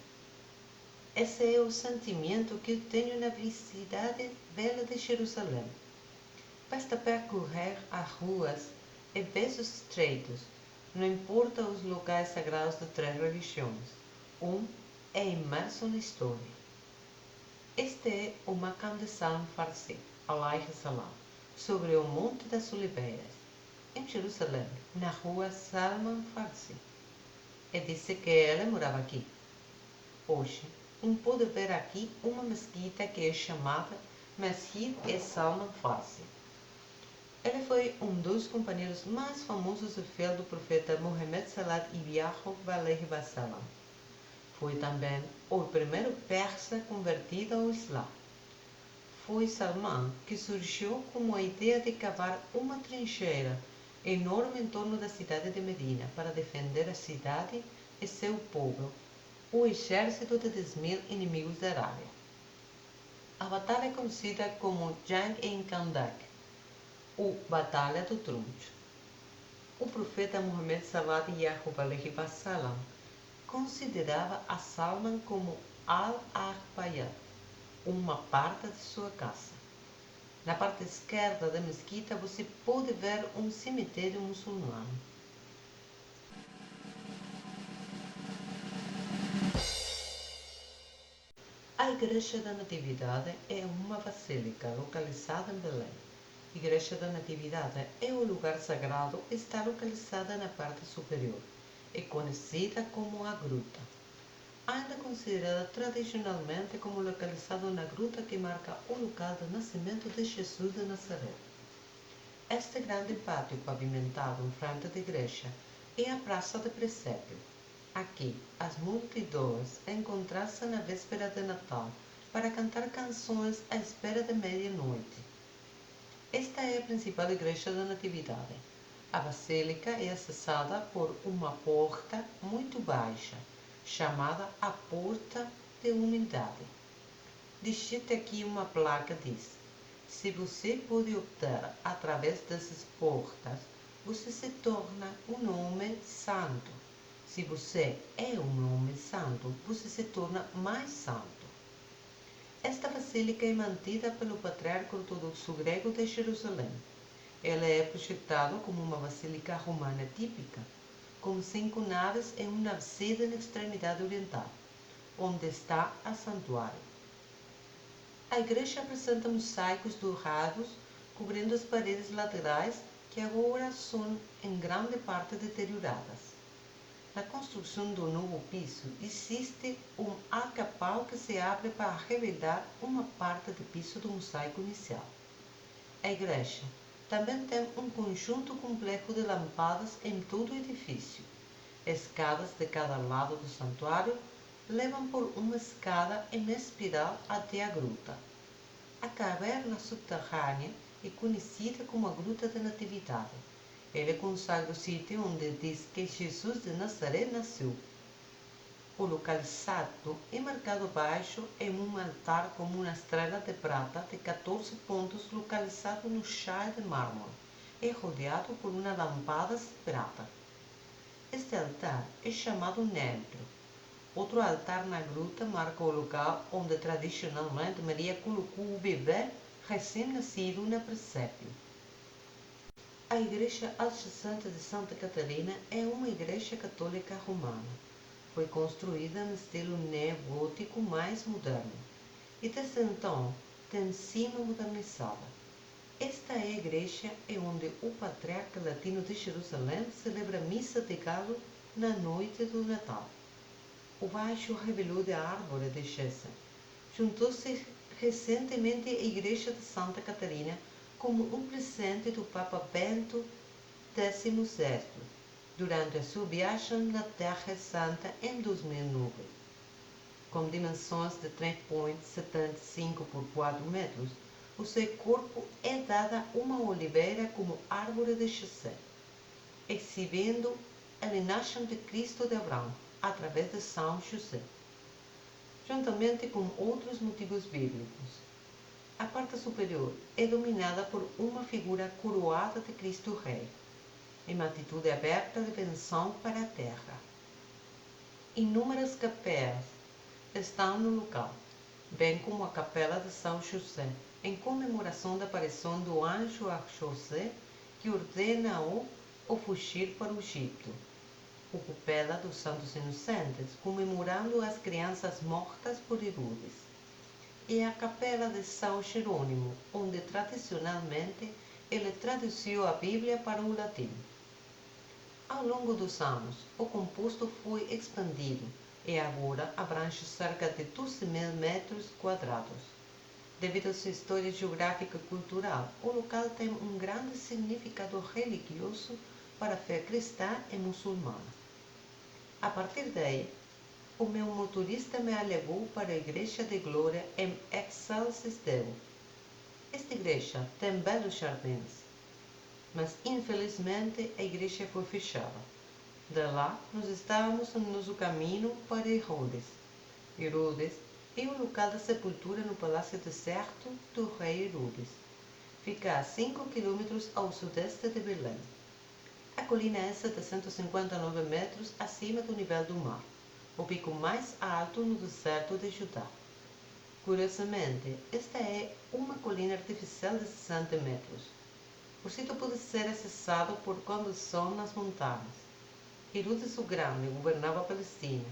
Esse é o sentimento que eu tenho na cidade velha de Jerusalém. Basta percorrer as ruas e beijos estreitos, não importa os locais sagrados de três religiões. É imerso na história. Este é o Maqam de Salman Farsi, alayhi salam, sobre o Monte das Oliveiras, em Jerusalém, na rua Salman Farsi. E disse que ele morava aqui. Hoje, pode ver aqui uma mesquita que é chamada Masjid Salman Farsi. Ele foi um dos companheiros mais famosos e fiel do profeta Muhammad Salat Yahu alaihi wasallam. Foi também o primeiro persa convertido ao Islã. Foi Salman que surgiu com a ideia de cavar uma trincheira enorme em torno da cidade de Medina para defender a cidade e seu povo, o exército de 10.000 inimigos da Arábia. A batalha é conhecida como Jang-e-Khandak, ou Batalha do Troncho. O profeta Muhammad Sallallahu Alaihi Wasallam considerava a Salman como Al-Arbayat, uma parte de sua casa. Na parte esquerda da mesquita você pode ver um cemitério muçulmano. A Igreja da Natividade é uma basílica localizada em Belém. A Igreja da Natividade é o lugar sagrado e está localizada na parte superior. É conhecida como a Gruta. Ainda considerada tradicionalmente como localizada na gruta que marca o local do nascimento de Jesus de Nazaré. Este grande pátio pavimentado em frente da igreja é a Praça de Presépio. Aqui, as multidões encontram-se na véspera de Natal para cantar canções à espera de meia-noite. Esta é a principal igreja da Natividade. A basílica é acessada por uma porta muito baixa, chamada a Porta de Humildade. Digite aqui uma placa diz: se você pode optar através dessas portas, você se torna um homem santo. Se você é um homem santo, você se torna mais santo. Esta basílica é mantida pelo Patriarca Ortodoxo Grego de Jerusalém. Ela é projetada como uma basílica romana típica, com 5 naves e uma abside na extremidade oriental, onde está o santuário. A igreja apresenta mosaicos dourados cobrindo as paredes laterais, que agora são em grande parte deterioradas. Na construção do novo piso, existe um alçapão que se abre para revelar uma parte do piso do mosaico inicial. A igreja também tem um conjunto complexo de lâmpadas em todo o edifício. Escadas de cada lado do santuário levam por uma escada em espiral até a gruta. A caverna subterrânea é conhecida como a Gruta da Natividade. Ela consagra o sítio onde diz que Jesus de Nazaré nasceu. O localizado é marcado abaixo em um altar com uma estrela de prata de 14 pontos localizado no chão de mármore e rodeado por uma lâmpada de prata. Este altar é chamado Néntro. Outro altar na gruta marca o local onde tradicionalmente Maria colocou o bebê recém-nascido no presépio. A Igreja Adjacente de Santa Catarina é uma igreja católica romana. Foi construída no estilo neogótico mais moderno e desde então tem sido modernizada. Esta é a igreja onde o Patriarca Latino de Jerusalém celebra a Missa de Galo na noite do Natal. O baixo revelou da árvore de Gessen. Juntou-se recentemente à Igreja de Santa Catarina como um presente do Papa Bento XVI durante a sua viagem na Terra Santa em 2009. Com dimensões de 3,75 por 4 metros, o seu corpo é dado a uma oliveira como árvore de Gessen. exibendo a linhagem de Cristo de Abraão, através de São José, juntamente com outros motivos bíblicos. A parte superior é dominada por uma figura coroada de Cristo Rei, em uma atitude aberta de benção para a terra. Inúmeras capelas estão no local, bem como a capela de São José, em comemoração da aparição do anjo a José, que ordena-o a fugir para o Egito. O Capela dos Santos Inocentes, comemorando as crianças mortas por Herodes. E a Capela de São Jerônimo, onde tradicionalmente ele traduziu a Bíblia para o latim. Ao longo dos anos, o composto foi expandido e agora abrange cerca de 12.000 metros quadrados. Devido à sua história geográfica e cultural, o local tem um grande significado religioso para a fé cristã e muçulmana. A partir daí, o meu motorista me levou para a Igreja de Glória em Excelsis Deo. Esta igreja tem belos jardins, mas infelizmente a igreja foi fechada. De lá, nós estávamos no nosso caminho para Herodes. Herodes é o local da sepultura no Palácio Deserto do rei Herodes. Fica a 5 quilômetros ao sudeste de Belém. A colina é 759 metros acima do nível do mar, o pico mais alto no deserto de Judá. Curiosamente, esta é uma colina artificial de 60 metros. O sítio pode ser acessado por condução nas montanhas. Herodes o Grande governava a Palestina,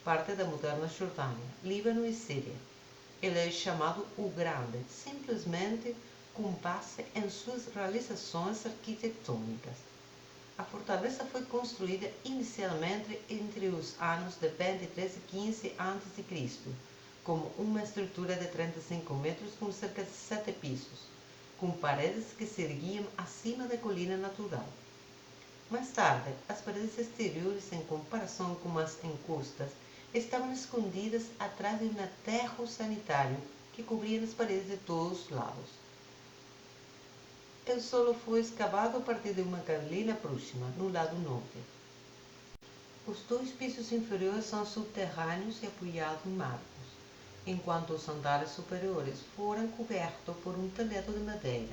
parte da moderna Jordânia, Líbano e Síria. Ele é chamado o Grande, simplesmente com base em suas realizações arquitetônicas. A fortaleza foi construída inicialmente entre os anos de 23 e 15 a.C., como uma estrutura de 35 metros com cerca de 7 pisos, com paredes que se erguiam acima da colina natural. Mais tarde, as paredes exteriores, em comparação com as encostas, estavam escondidas atrás de um aterro sanitário que cobria as paredes de todos os lados. O solo foi escavado a partir de uma colina próxima, no lado norte. Os dois pisos inferiores são subterrâneos e apoiados em marcos, enquanto os andares superiores foram cobertos por um telhado de madeira.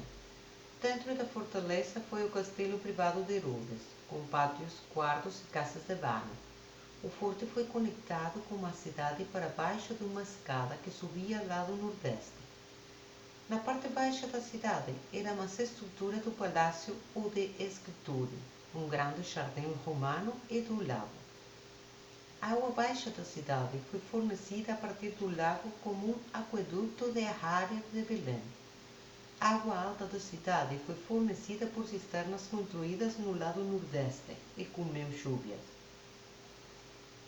Dentro da fortaleza foi o castelo privado de Herodes, com pátios, quartos e casas de banho. O forte foi conectado com a cidade para baixo de uma escada que subia ao lado nordeste. Na parte baixa da cidade era uma estrutura do palácio ou de escritório, um grande jardim romano e do lago. A água baixa da cidade foi fornecida a partir do lago como um aqueduto da área de Belém. A água alta da cidade foi fornecida por cisternas construídas no lado nordeste e comeu chuvas.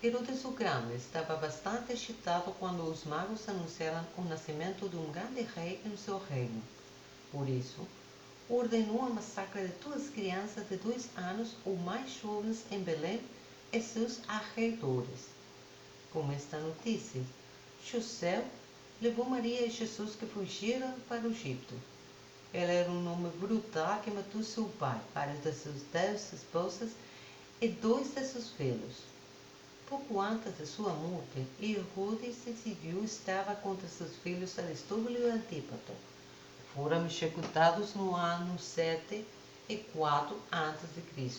Herodes o Grande estava bastante excitado quando os magos anunciaram o nascimento de um grande rei em seu reino. Por isso, ordenou a massacre de todas as crianças de 2 anos ou mais jovens em Belém e seus arredores. Com esta notícia, José levou Maria e Jesus, que fugiram para o Egito. Ele era um homem brutal que matou seu pai, várias de suas 10 esposas e 2 de seus filhos. Pouco antes de sua morte, Herodes decidiu estava contra seus filhos Aristóbulo e Antípato. Foram executados no ano 7 e 4 a.C.,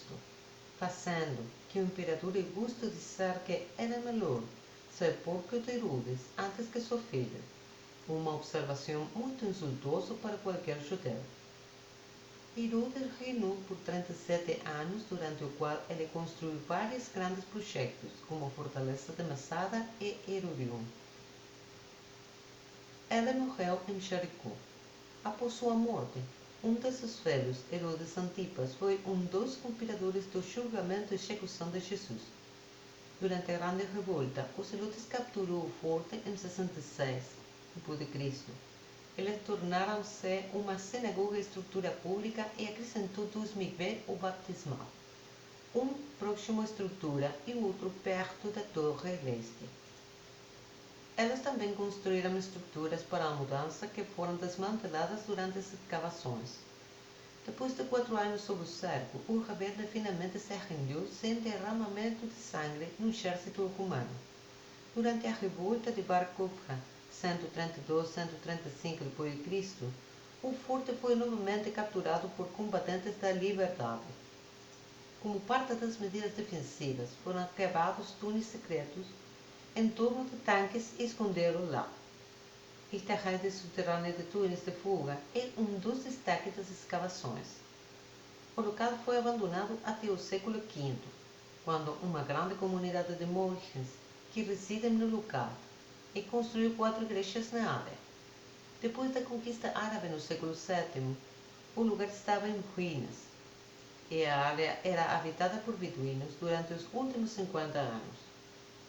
fazendo que o imperador Augusto dissesse que era melhor ser porco de Herodes antes que sua filha. Uma observação muito insultuosa para qualquer judeu. Herodes reinou por 37 anos, durante o qual ele construiu vários grandes projetos, como a Fortaleza de Masada e Herodion. Ele morreu em Jericó. Após sua morte, um de seus filhos, Herodes Antipas, foi um dos conspiradores do julgamento e execução de Jesus. Durante a Grande Revolta, os zelotes capturou o forte em 66 d.C. Eles tornaram-se uma sinagoga e estrutura pública e acrescentou 2 mikvé ou batismal, um próximo à estrutura e o outro perto da Torre Leste. Eles também construíram estruturas para a mudança que foram desmanteladas durante as escavações. Depois de 4 anos sob o cerco, o rebelde finalmente se rendeu sem derramamento de sangue no exército romano. Durante a revolta de Bar Kokhba, 132-135 d.C., o forte foi novamente capturado por combatentes da liberdade. Como parte das medidas defensivas, foram cavados túneis secretos em torno de tanques e esconderam lá. Esta rede subterrânea de túneis de fuga é um dos destaques das escavações. O local foi abandonado até o século V, quando uma grande comunidade de monges que residem no local e construiu 4 igrejas na área. Depois da conquista árabe no século VII, o lugar estava em ruínas e a área era habitada por beduínos durante os últimos 50 anos.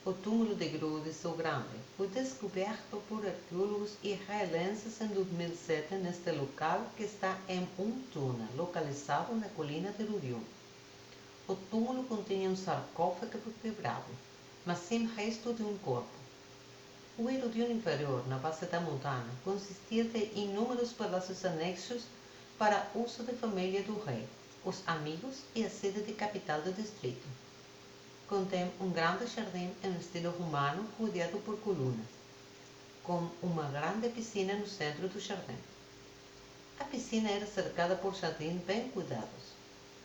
O túmulo de Herodes o Grande foi descoberto por arqueólogos israelenses em 2007 neste local, que está em um túnel localizado na colina de Rurion. O túmulo continha um sarcófago quebrado, mas sem resto de um corpo. O Herodion inferior, na base da montanha, consistia de inúmeros palácios anexos para uso da família do rei, os amigos e a sede de capital do distrito. Contém um grande jardim em estilo romano rodeado por colunas, com uma grande piscina no centro do jardim. A piscina era cercada por jardins bem cuidados.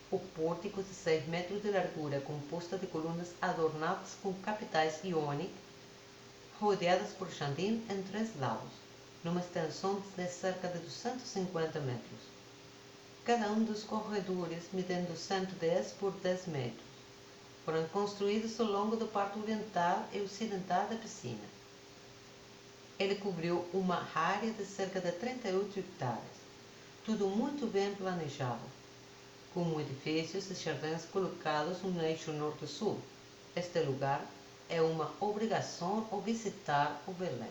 O pórtico de 6 metros de largura, composta de colunas adornadas com capitais iônicos, rodeadas por jardim em 3 lados, numa extensão de cerca de 250 metros. Cada um dos corredores medendo 110 por 10 metros. Foram construídos ao longo da parte oriental e ocidental da piscina. Ele cobriu uma área de cerca de 38 hectares, tudo muito bem planejado, com edifícios e jardins colocados no eixo norte-sul. Este lugar é uma obrigação ao visitar o Belém.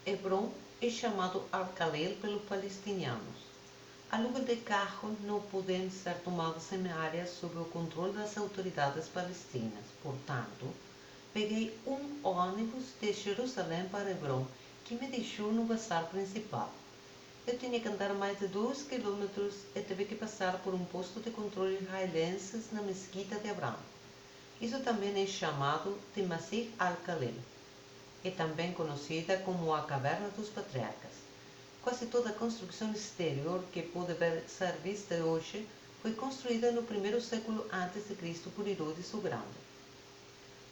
Hebron é chamado Al-Khalil pelos palestinianos. Aluguel de carros não podem ser tomados em áreas sob o controle das autoridades palestinas. Portanto, peguei um ônibus de Jerusalém para Hebron, que me deixou no bazar principal. Eu tinha que andar mais de 2 quilômetros e tive que passar por um posto de controle israelenses na mesquita de Abrão. Isso também é chamado de Masjid al-Khalil. É também conhecida como a Caverna dos Patriarcas. Quase toda a construção exterior que pode ser vista hoje foi construída no primeiro século a.C. por Herodes o Grande.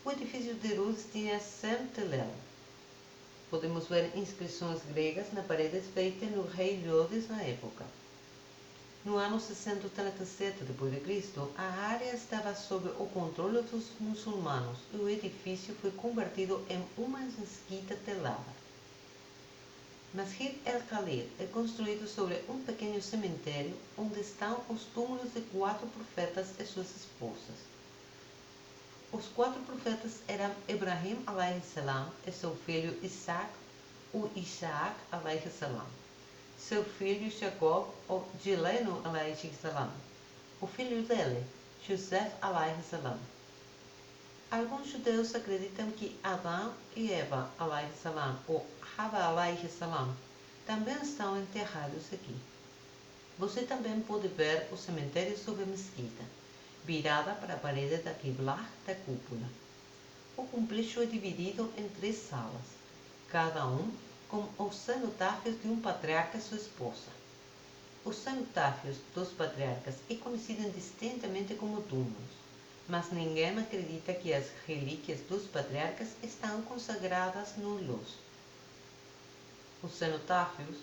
O edifício de Herodes tinha 100 telégrafos. Podemos ver inscrições gregas na parede feitas no rei Herodes na época. No ano 637 d.C., a área estava sob o controle dos muçulmanos e o edifício foi convertido em uma mesquita telada. Masjid al-Khalil é construído sobre um pequeno cemitério onde estão os túmulos de 4 profetas e suas esposas. Os 4 profetas eram Ibrahim a.s. e seu filho Isaac, o Isaac a.s., seu filho Jacob, o Gileno a.s., o filho dele, José a.s. Alguns judeus acreditam que Adão e Eva a.s., ou Hava a.s., também estão enterrados aqui. Você também pode ver o cemitério sob a mesquita, virada para a parede da Qibla da cúpula. O complexo é dividido em 3 salas, cada um com os cenotáfios de um patriarca e sua esposa. Os cenotáfios dos patriarcas é conhecido indistintamente como túmulos, mas ninguém acredita que as relíquias dos patriarcas estão consagradas no-los. Os cenotáfios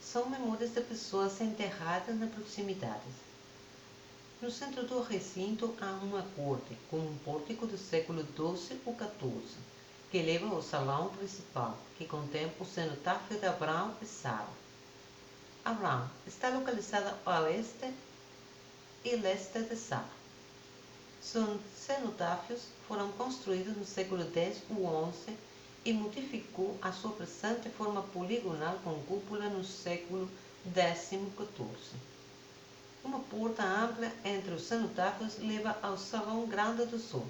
são memórias de pessoas enterradas nas proximidades. No centro do recinto há uma corte, com um pórtico do século XII ou XIV, que leva ao salão principal, que contém o cenotáfio de Abrão e Sara. Abrão está localizado a oeste e leste de Sara. Seus cenotáfios foram construídos no século X ou XI e modificou a sua presente forma poligonal com cúpula no século X-XIV. Uma porta ampla entre os cenotáfios leva ao Salão Grande do Sul.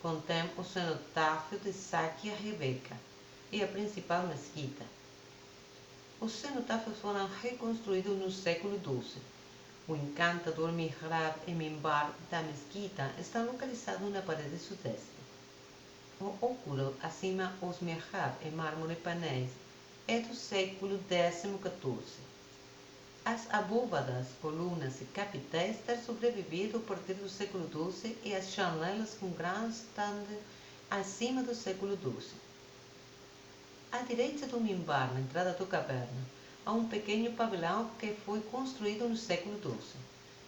Contém o cenotáfio de Isaac e Rebeca, e a principal mesquita. Os cenotafos foram reconstruídos no século XII. O encantador mihrab e mimbar da mesquita está localizado na parede sudeste. O óculo acima os mihrab e mármore painéis é do século XIV. As abóbadas, colunas e capitéis têm sobrevivido a partir do século XII e as janelas com grande acima do século XII. À direita do mimbar, na entrada da caverna, há um pequeno pavilhão que foi construído no século XII.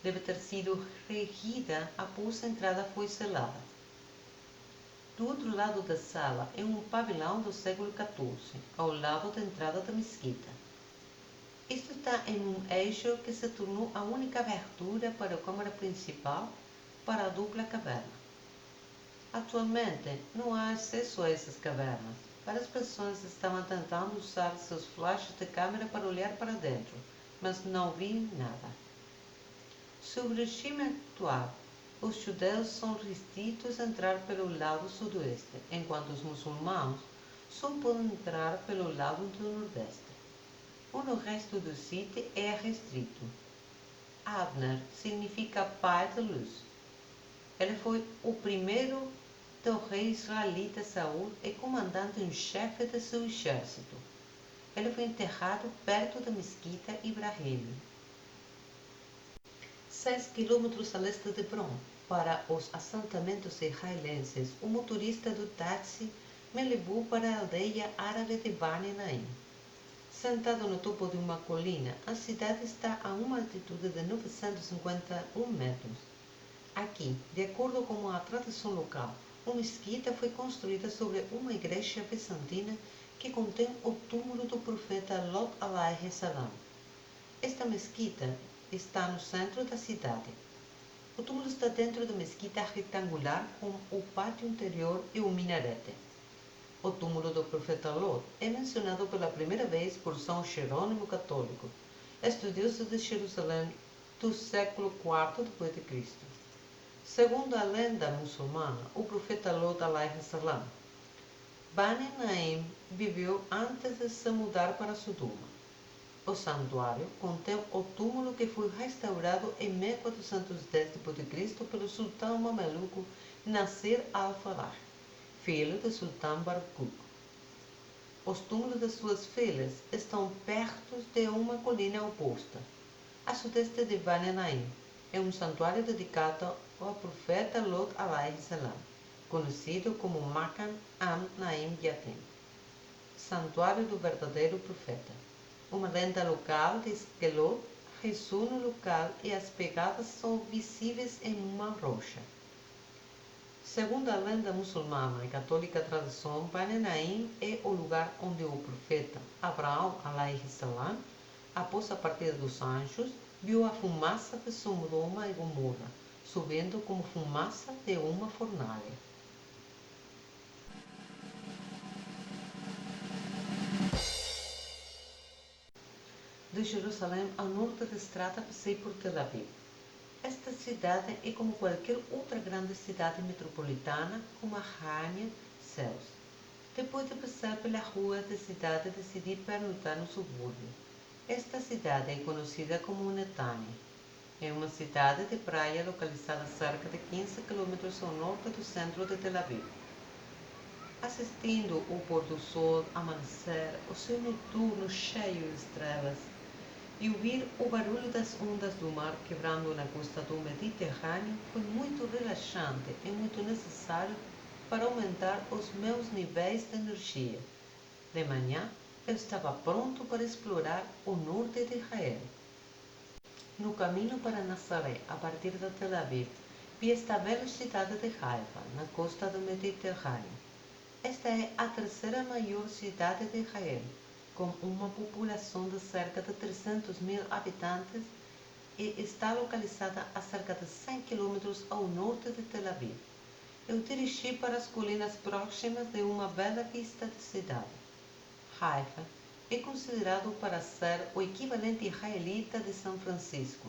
Deve ter sido erguida após a entrada foi selada. Do outro lado da sala é um pavilhão do século XIV, ao lado da entrada da mesquita. Isto está em um eixo que se tornou a única abertura para a câmara principal para a dupla caverna. Atualmente, não há acesso a essas cavernas. Várias pessoas estavam tentando usar seus flashes de câmera para olhar para dentro, mas não viram nada. Sob o regime atual, os judeus são restritos a entrar pelo lado sudoeste, enquanto os muçulmanos só podem entrar pelo lado do nordeste. O resto do sítio é restrito. Abner significa pai da luz. Ele foi o primeiro do rei israelita Saul e comandante em chefe de seu exército. Ele foi enterrado perto da mesquita Ibrahim. 6 quilômetros a leste de Hebron, para os assentamentos israelenses, o motorista do táxi me levou para a aldeia árabe de Bani Naim. Sentado no topo de uma colina, a cidade está a uma altitude de 951 metros. Aqui, de acordo com a tradição local, uma mesquita foi construída sobre uma igreja bizantina que contém o túmulo do profeta Lot alaihi salam. Esta mesquita está no centro da cidade. O túmulo está dentro da mesquita retangular com o pátio interior e o minarete. O túmulo do profeta Lot é mencionado pela primeira vez por São Jerônimo Católico, estudioso de Jerusalém do século IV d.C. Segundo a lenda muçulmana, o profeta Lot alaihi salam, Bani Naim viveu antes de se mudar para Sodoma. O santuário contém o túmulo que foi restaurado em 1410 d.C. pelo sultão mameluco Nasser al-Faraj, filho do sultão Barquq. Os túmulos de suas filhas estão perto de uma colina oposta, a sudeste de Bani Naim. É um santuário dedicado ao profeta Lot alaihi salam, conhecido como Makan am-Naim Yatim, santuário do verdadeiro profeta. Uma lenda local diz que Lot rezou no local e as pegadas são visíveis em uma rocha. Segundo a lenda muçulmana e católica tradição, Bani Naim é o lugar onde o profeta Abraão alaihi salam, após a partida dos anjos, viu a fumaça de Sodoma e Gomorra, subindo como fumaça de uma fornalha. De Jerusalém ao norte da estrada passei por Tel Aviv. Esta cidade é como qualquer outra grande cidade metropolitana com uma rainha céus. Depois de passar pela rua da cidade, decidi pernoitar no subúrbio. Esta cidade é conhecida como Netanya. É uma cidade de praia localizada a cerca de 15 km ao norte do centro de Tel Aviv. Assistindo o pôr do sol amanhecer, o céu noturno cheio de estrelas, e ouvir o barulho das ondas do mar quebrando na costa do Mediterrâneo foi muito relaxante e muito necessário para aumentar os meus níveis de energia. De manhã, eu estava pronto para explorar o norte de Israel. No caminho para Nazaré, a partir de Tel Aviv, vi esta bela cidade de Haifa, na costa do Mediterrâneo. Esta é a terceira maior cidade de Israel, com uma população de cerca de 300 mil habitantes e está localizada a cerca de 100 km ao norte de Tel Aviv. Eu dirigi para as colinas próximas de uma bela vista de cidade. Haifa é considerado para ser o equivalente israelita de São Francisco,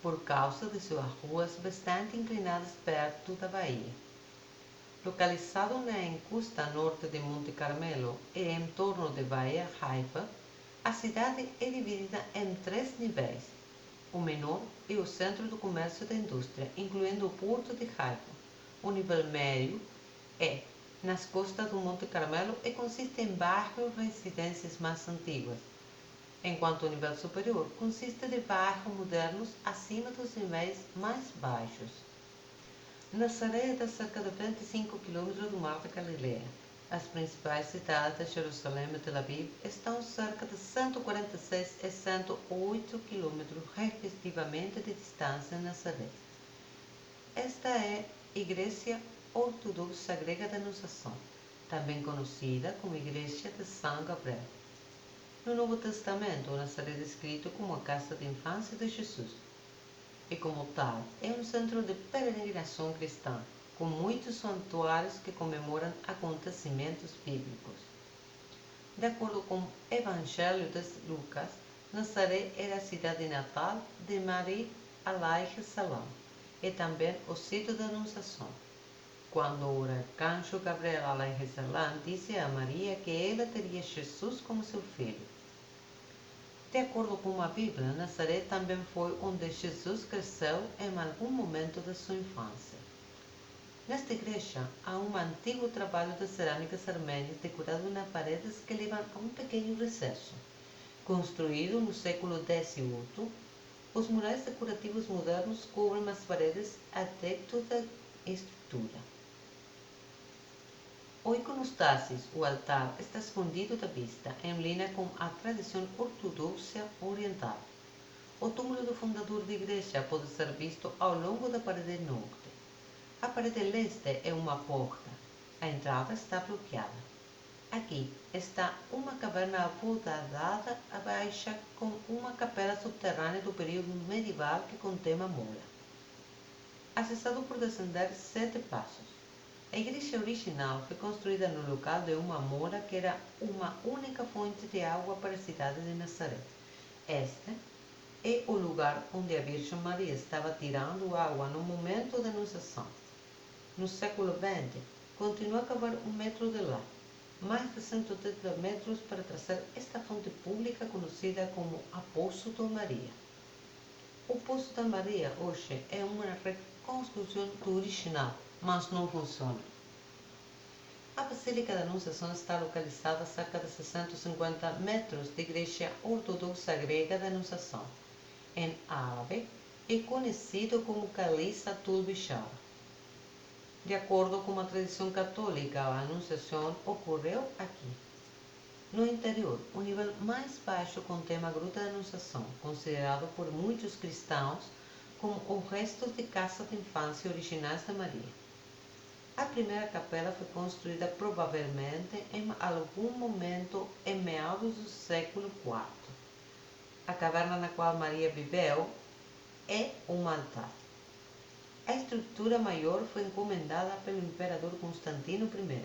por causa de suas ruas bastante inclinadas perto da Bahia. Localizado na encosta norte de Monte Carmelo e em torno de Baía Haifa, a cidade é dividida em 3 níveis. O menor é o centro do comércio e da indústria, incluindo o porto de Haifa. O nível médio é nas costas do Monte Carmelo e consiste em bairros e residências mais antigas, enquanto o nível superior consiste de bairros modernos acima dos níveis mais baixos. Nazaré está a cerca de 25 km do Mar da Galileia. As principais cidades de Jerusalém e Tel Aviv estão a cerca de 146 e 108 km, respectivamente, de distância de Nazaré. Esta é a Igreja Ortodoxa Grega da Anunciação, também conhecida como Igreja de São Gabriel. No Novo Testamento, Nazaré é descrito como a casa de infância de Jesus e, como tal, é um centro de peregrinação cristã, com muitos santuários que comemoram acontecimentos bíblicos. De acordo com o Evangelho de Lucas, Nazaré era a cidade natal de Maria alayhi salam e também o sítio da Anunciação, quando o arcanjo Gabriel alayhi salam disse a Maria que ela teria Jesus como seu filho. De acordo com a Bíblia, Nazaré também foi onde Jesus cresceu em algum momento de sua infância. Nesta igreja há um antigo trabalho de cerâmicas armênias decorado nas paredes que levam a um pequeno recesso. Construído no século XVIII, os murais decorativos modernos cobrem as paredes adeptos da estrutura. O iconostásis, o altar, está escondido da vista, em linha com a tradição ortodoxa oriental. O túmulo do fundador da igreja pode ser visto ao longo da parede norte. A parede leste é uma porta. A entrada está bloqueada. Aqui está uma caverna abovedada abaixo com uma capela subterrânea do período medieval que contém uma mola. Acessado por descender 7 passos. A igreja original foi construída no local de uma mola que era uma única fonte de água para a cidade de Nazaré. Este é o lugar onde a Virgem Maria estava tirando água no momento da Anunciação. No século XX, continuou a cavar 1 metro de lá, mais de 180 metros, para trazer esta fonte pública conhecida como a Poço de Maria. O Poço da Maria hoje é uma reconstrução do original, mas não funciona. A Basílica da Anunciação está localizada a cerca de 650 metros da Igreja Ortodoxa Grega da Anunciação. Em árabe, é conhecido como Caliça Tul Bishara. De acordo com a tradição católica, a Anunciação ocorreu aqui. No interior, o nível mais baixo contém a Gruta da Anunciação, considerado por muitos cristãos como os restos de casa de infância originais da Maria. A primeira capela foi construída provavelmente em algum momento em meados do século IV. A caverna na qual Maria viveu é um altar. A estrutura maior foi encomendada pelo imperador Constantino I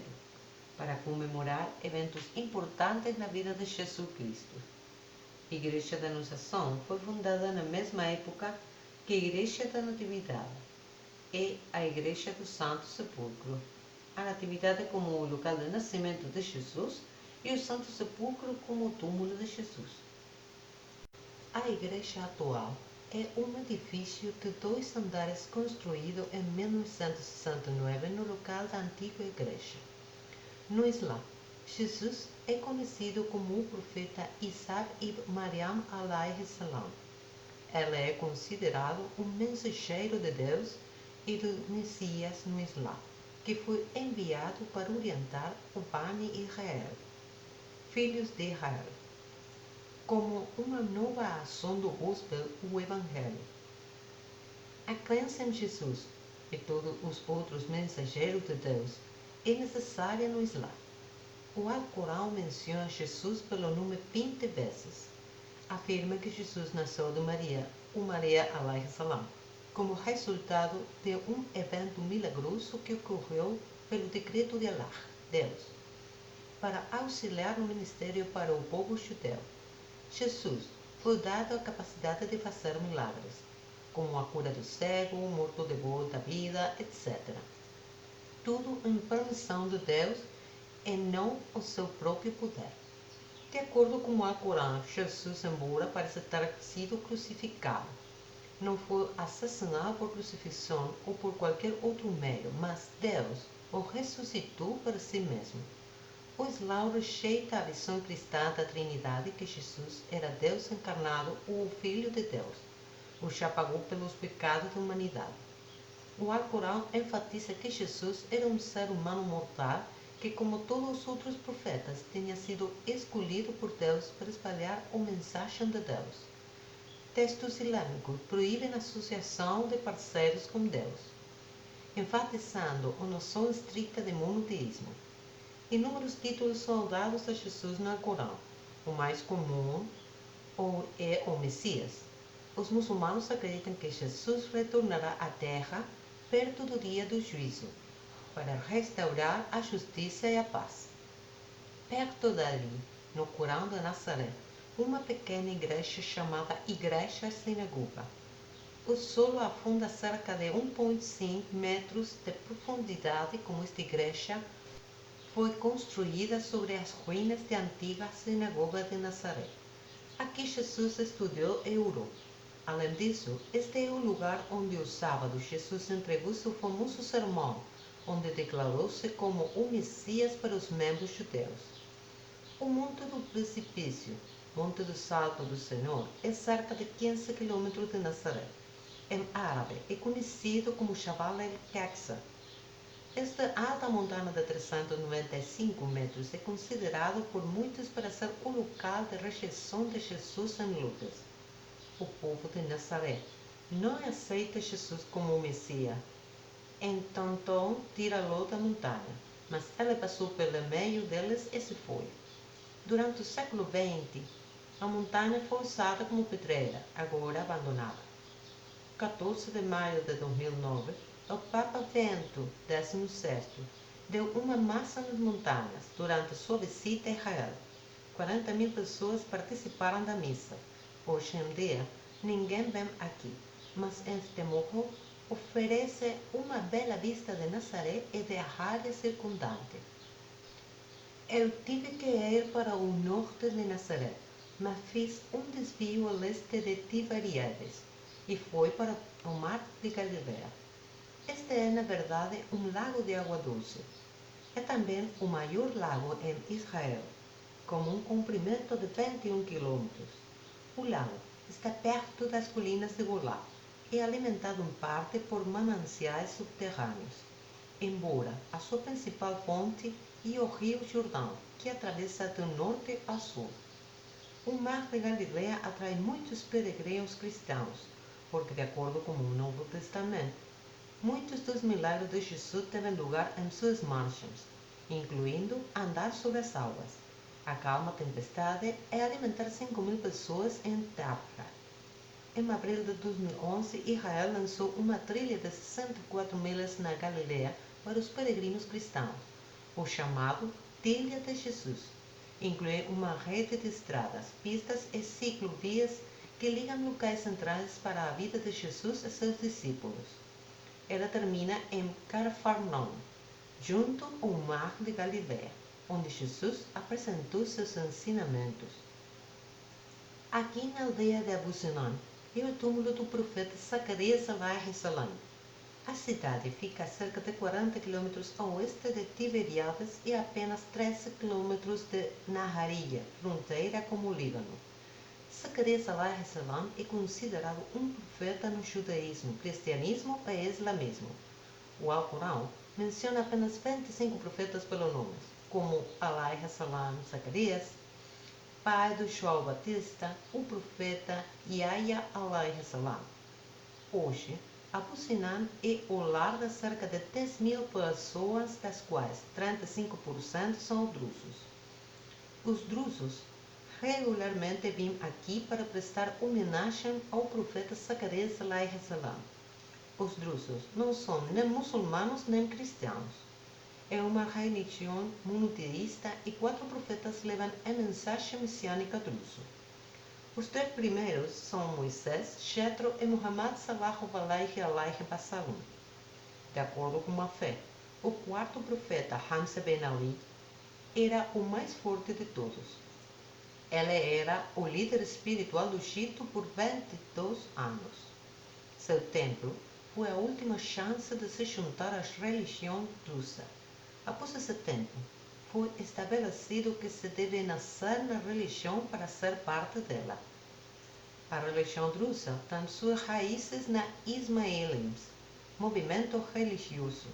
para comemorar eventos importantes na vida de Jesus Cristo. A Igreja da Anunciação foi fundada na mesma época que a Igreja da Natividade e a Igreja do Santo Sepulcro. A Natividade como o local de nascimento de Jesus e o Santo Sepulcro como o túmulo de Jesus. A igreja atual é um edifício de 2 andares construído em 1969 no local da antiga igreja. No Islã, Jesus é conhecido como o profeta Isa ibn Maryam alayhi salam. Ele é considerado um mensageiro de Deus e do Messias no Islã, que foi enviado para orientar o Bani Israel, filhos de Israel, como uma nova ação do gospel, o Evangelho. A crença em Jesus e todos os outros mensageiros de Deus é necessária no Islã. O Alcorão menciona Jesus pelo nome 20 vezes. Afirma que Jesus nasceu de Maria, o Maria alayhi salam, como resultado de um evento milagroso que ocorreu pelo decreto de Allah, Deus, para auxiliar no ministério para o povo judeu. Jesus foi dado a capacidade de fazer milagres, como a cura do cego, morto de volta à vida, etc. tudo em permissão de Deus e não o seu próprio poder. De acordo com o Alcorão, Jesus, embora pareça ter sido crucificado, não foi assassinado por crucifixão ou por qualquer outro meio, mas Deus o ressuscitou para si mesmo. O Islã rejeita a visão cristã da Trindade, que Jesus era Deus encarnado ou o Filho de Deus, o já pagou pelos pecados da humanidade. O Alcorão enfatiza que Jesus era um ser humano mortal que, como todos os outros profetas, tinha sido escolhido por Deus para espalhar a mensagem de Deus. Textos islâmicos proíbem a associação de parceiros com Deus, enfatizando a noção estrita de monoteísmo. Inúmeros títulos são dados a Jesus no Alcorão. O mais comum é o Messias. Os muçulmanos acreditam que Jesus retornará à Terra perto do dia do juízo, para restaurar a justiça e a paz. Perto dali, no Corão de Nazaré, uma pequena igreja chamada Igreja Sinagoga. O solo afunda cerca de 1,5 metros de profundidade, como esta igreja foi construída sobre as ruínas da antiga Sinagoga de Nazaré. Aqui Jesus estudou e orou. Além disso, este é o lugar onde, o sábado, Jesus entregou seu famoso sermão, onde declarou-se como o Messias para os membros judeus. O Monte do Precipício, Monte do Salto do Senhor, é cerca de 15 km de Nazaré. Em árabe, é conhecido como Jabal el-Aqsa. Esta alta montanha de 395 metros é considerado por muitos para ser o local de rejeição de Jesus em Lucas. O povo de Nazaré não aceita Jesus como o Messias. Então tirá-lo da montanha, mas ele passou pelo meio deles e se foi. Durante o século XX, a montanha foi usada como pedreira, agora abandonada. 14 de maio de 2009, o Papa Bento XVI deu uma massa nas montanhas durante sua visita a Israel. 40.000 pessoas participaram da missa. Hoje em dia, ninguém vem aqui, mas este morro oferece uma bela vista de Nazaré e da área circundante. Eu tive que ir para o norte de Nazaré, mas fiz um desvio a leste de Tiberíades e fui para o mar de Galileia. Este é, na verdade, um lago de água doce. É também o maior lago em Israel, com um comprimento de 21 quilômetros. O lago está perto das colinas de Golá e é alimentado em parte por mananciais subterrâneos, embora a sua principal fonte é o rio Jordão, que atravessa do norte ao sul. O mar de Galileia atrai muitos peregrinos cristãos, porque, de acordo com o Novo Testamento, muitos dos milagres de Jesus têm lugar em suas margens, incluindo andar sobre as águas, acalmar a tempestade e alimentar 5.000 pessoas em Tafra. Em abril de 2011, Israel lançou uma trilha de 64 milhas na Galileia para os peregrinos cristãos, o chamado Trilha de Jesus. Inclui uma rede de estradas, pistas e ciclovias que ligam locais centrais para a vida de Jesus e seus discípulos. Ela termina em Cafarnaum, junto ao mar de Galileia, onde Jesus apresentou seus ensinamentos. Aqui na aldeia de Abu Sinan é o túmulo do profeta Zacarias alayhi salam. A cidade fica a cerca de 40 km a oeste de Tiberíades e a apenas 13 km de Nahariya, fronteira com o Líbano. Zacarias alayhi salam é considerado um profeta no judaísmo, cristianismo e islamismo. O Alcorão menciona apenas 25 profetas pelo nome, como alayhi salam Zacarias, pai do João Batista, o profeta Yahya alayhi salam. Hoje, Abu Sinan é o lar de cerca de 10.000 pessoas, das quais 35% são drusos. Os drusos regularmente vêm aqui para prestar homenagem ao profeta Zacarias alayhi salam. Os drusos não são nem muçulmanos nem cristãos. É uma religião monoteísta e 4 profetas levam a mensagem messiânica druso. Os 3 primeiros são Moisés, Jetro e Muhammad sallallahu alaihi wasallam. De acordo com a fé, O quarto profeta, Hamza Ben Ali, era o mais forte de todos. Ele era o líder espiritual do Egito por 22 anos. Seu templo foi a última chance de se juntar à religião drusa. Após esse tempo, foi estabelecido que se deve nascer na religião para ser parte dela. A religião drusa tem suas raízes na Ismaelismo, movimento religioso,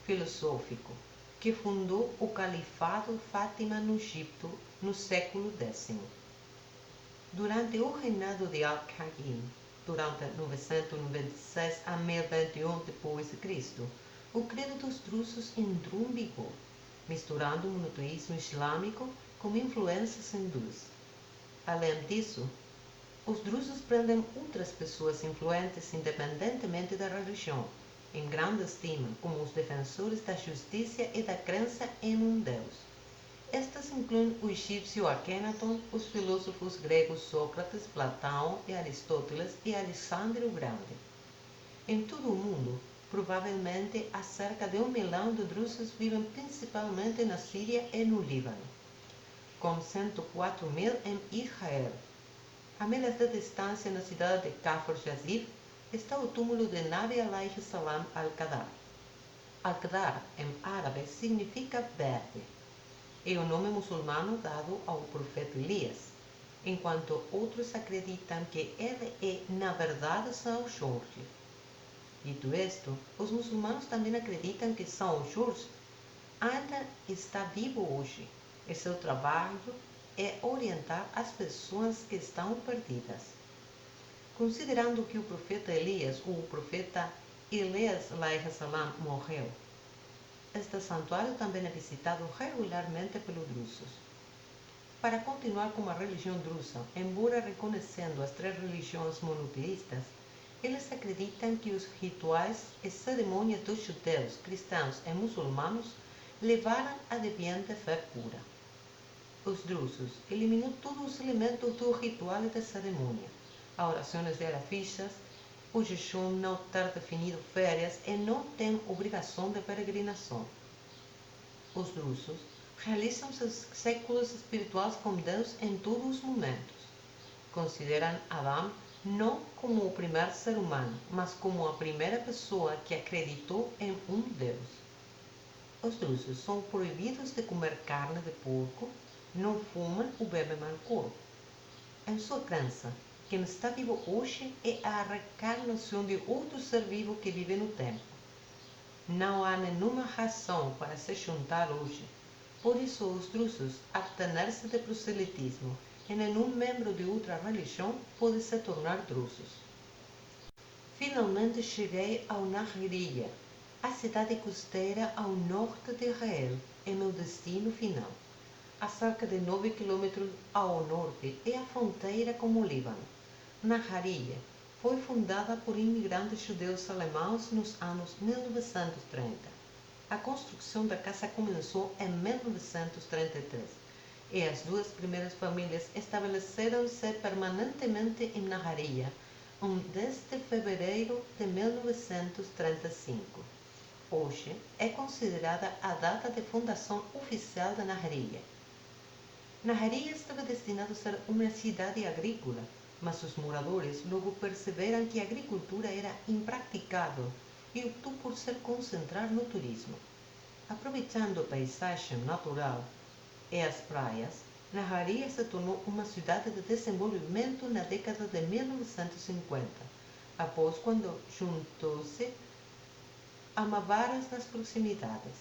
filosófico, que fundou o Califado Fátima no Egito no século X. Durante o reinado de Al-Qaim, durante 996 a 1021 d.C., o credo dos drusos entrou em vigor, misturando o monoteísmo islâmico com influências hindus. Além disso, os drusos prendem outras pessoas influentes independentemente da religião, em grande estima, como os defensores da justiça e da crença em um Deus. Estas incluem o egípcio Akhenaton, os filósofos gregos Sócrates, Platão e Aristóteles e Alexandre o Grande. Em todo o mundo, provavelmente há cerca de 1 milhão de drusos vivem principalmente na Síria e no Líbano, com 104 mil em Israel. A milhas de distância na cidade de Kafr Jazir está o túmulo de Nabi alayhi salam al-Qadar. Al-Qadar, em árabe, significa verde. É o nome muçulmano dado ao profeta Elias, enquanto outros acreditam que ele é, na verdade, São Jorge. Dito isto, os muçulmanos também acreditam que São Jorge ainda está vivo hoje e seu trabalho é orientar as pessoas que estão perdidas. Considerando que o profeta Elias, ou o profeta Elias salam, morreu, este santuário também é visitado regularmente pelos drusos. Para continuar com a religião drusa, embora reconhecendo as três religiões monoteístas, eles acreditam que os rituais e cerimônias dos judeus, cristãos e muçulmanos levaram a deviante fé pura. Os drusos eliminam todos os elementos do ritual e da cerimônia, as orações de fichas, o jejum, não ter definido férias e não tem obrigação de peregrinação. Os drusos realizam seus séculos espirituais com Deus em todos os momentos. Consideram Adão não como o primeiro ser humano, mas como a primeira pessoa que acreditou em um Deus. Os drusos são proibidos de comer carne de porco, não fumam ou bebem álcool. Em sua crença, quem está vivo hoje é a reencarnação de outro ser vivo que vive no tempo. Não há nenhuma razão para se juntar hoje. Por isso, os drusos abstêm-se de proselitismo e nenhum membro de outra religião pode se tornar drusos. Finalmente cheguei ao Nahriya, a cidade costeira ao norte de Israel, é meu destino final. A cerca de 9 km ao norte é a fronteira com o Líbano. Nahriya foi fundada por imigrantes judeus alemães nos anos 1930. A construção da casa começou em 1933 e as duas primeiras famílias estabeleceram-se permanentemente em Nahriya desde fevereiro de 1935. Hoje é considerada a data de fundação oficial da Nahriya. Nahriya estava destinado a ser uma cidade agrícola, mas os moradores logo perceberam que a agricultura era impraticável e optou por se concentrar no turismo. Aproveitando a paisagem natural e as praias, Nahriya se tornou uma cidade de desenvolvimento na década de 1950, após quando juntou-se a Mavaras nas proximidades.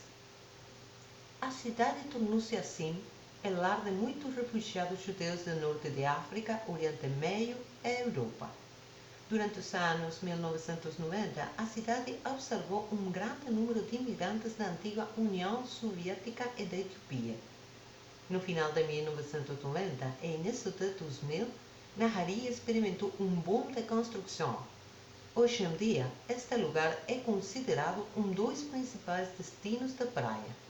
A cidade tornou-se assim o lar de muitos refugiados judeus do norte de África, Oriente Médio e Europa. Durante os anos 1990, a cidade observou um grande número de imigrantes da antiga União Soviética e da Etiópia. No final de 1990 e início de 2000, Nahriya experimentou um boom de construção. Hoje em dia, este lugar é considerado um dos principais destinos de praia.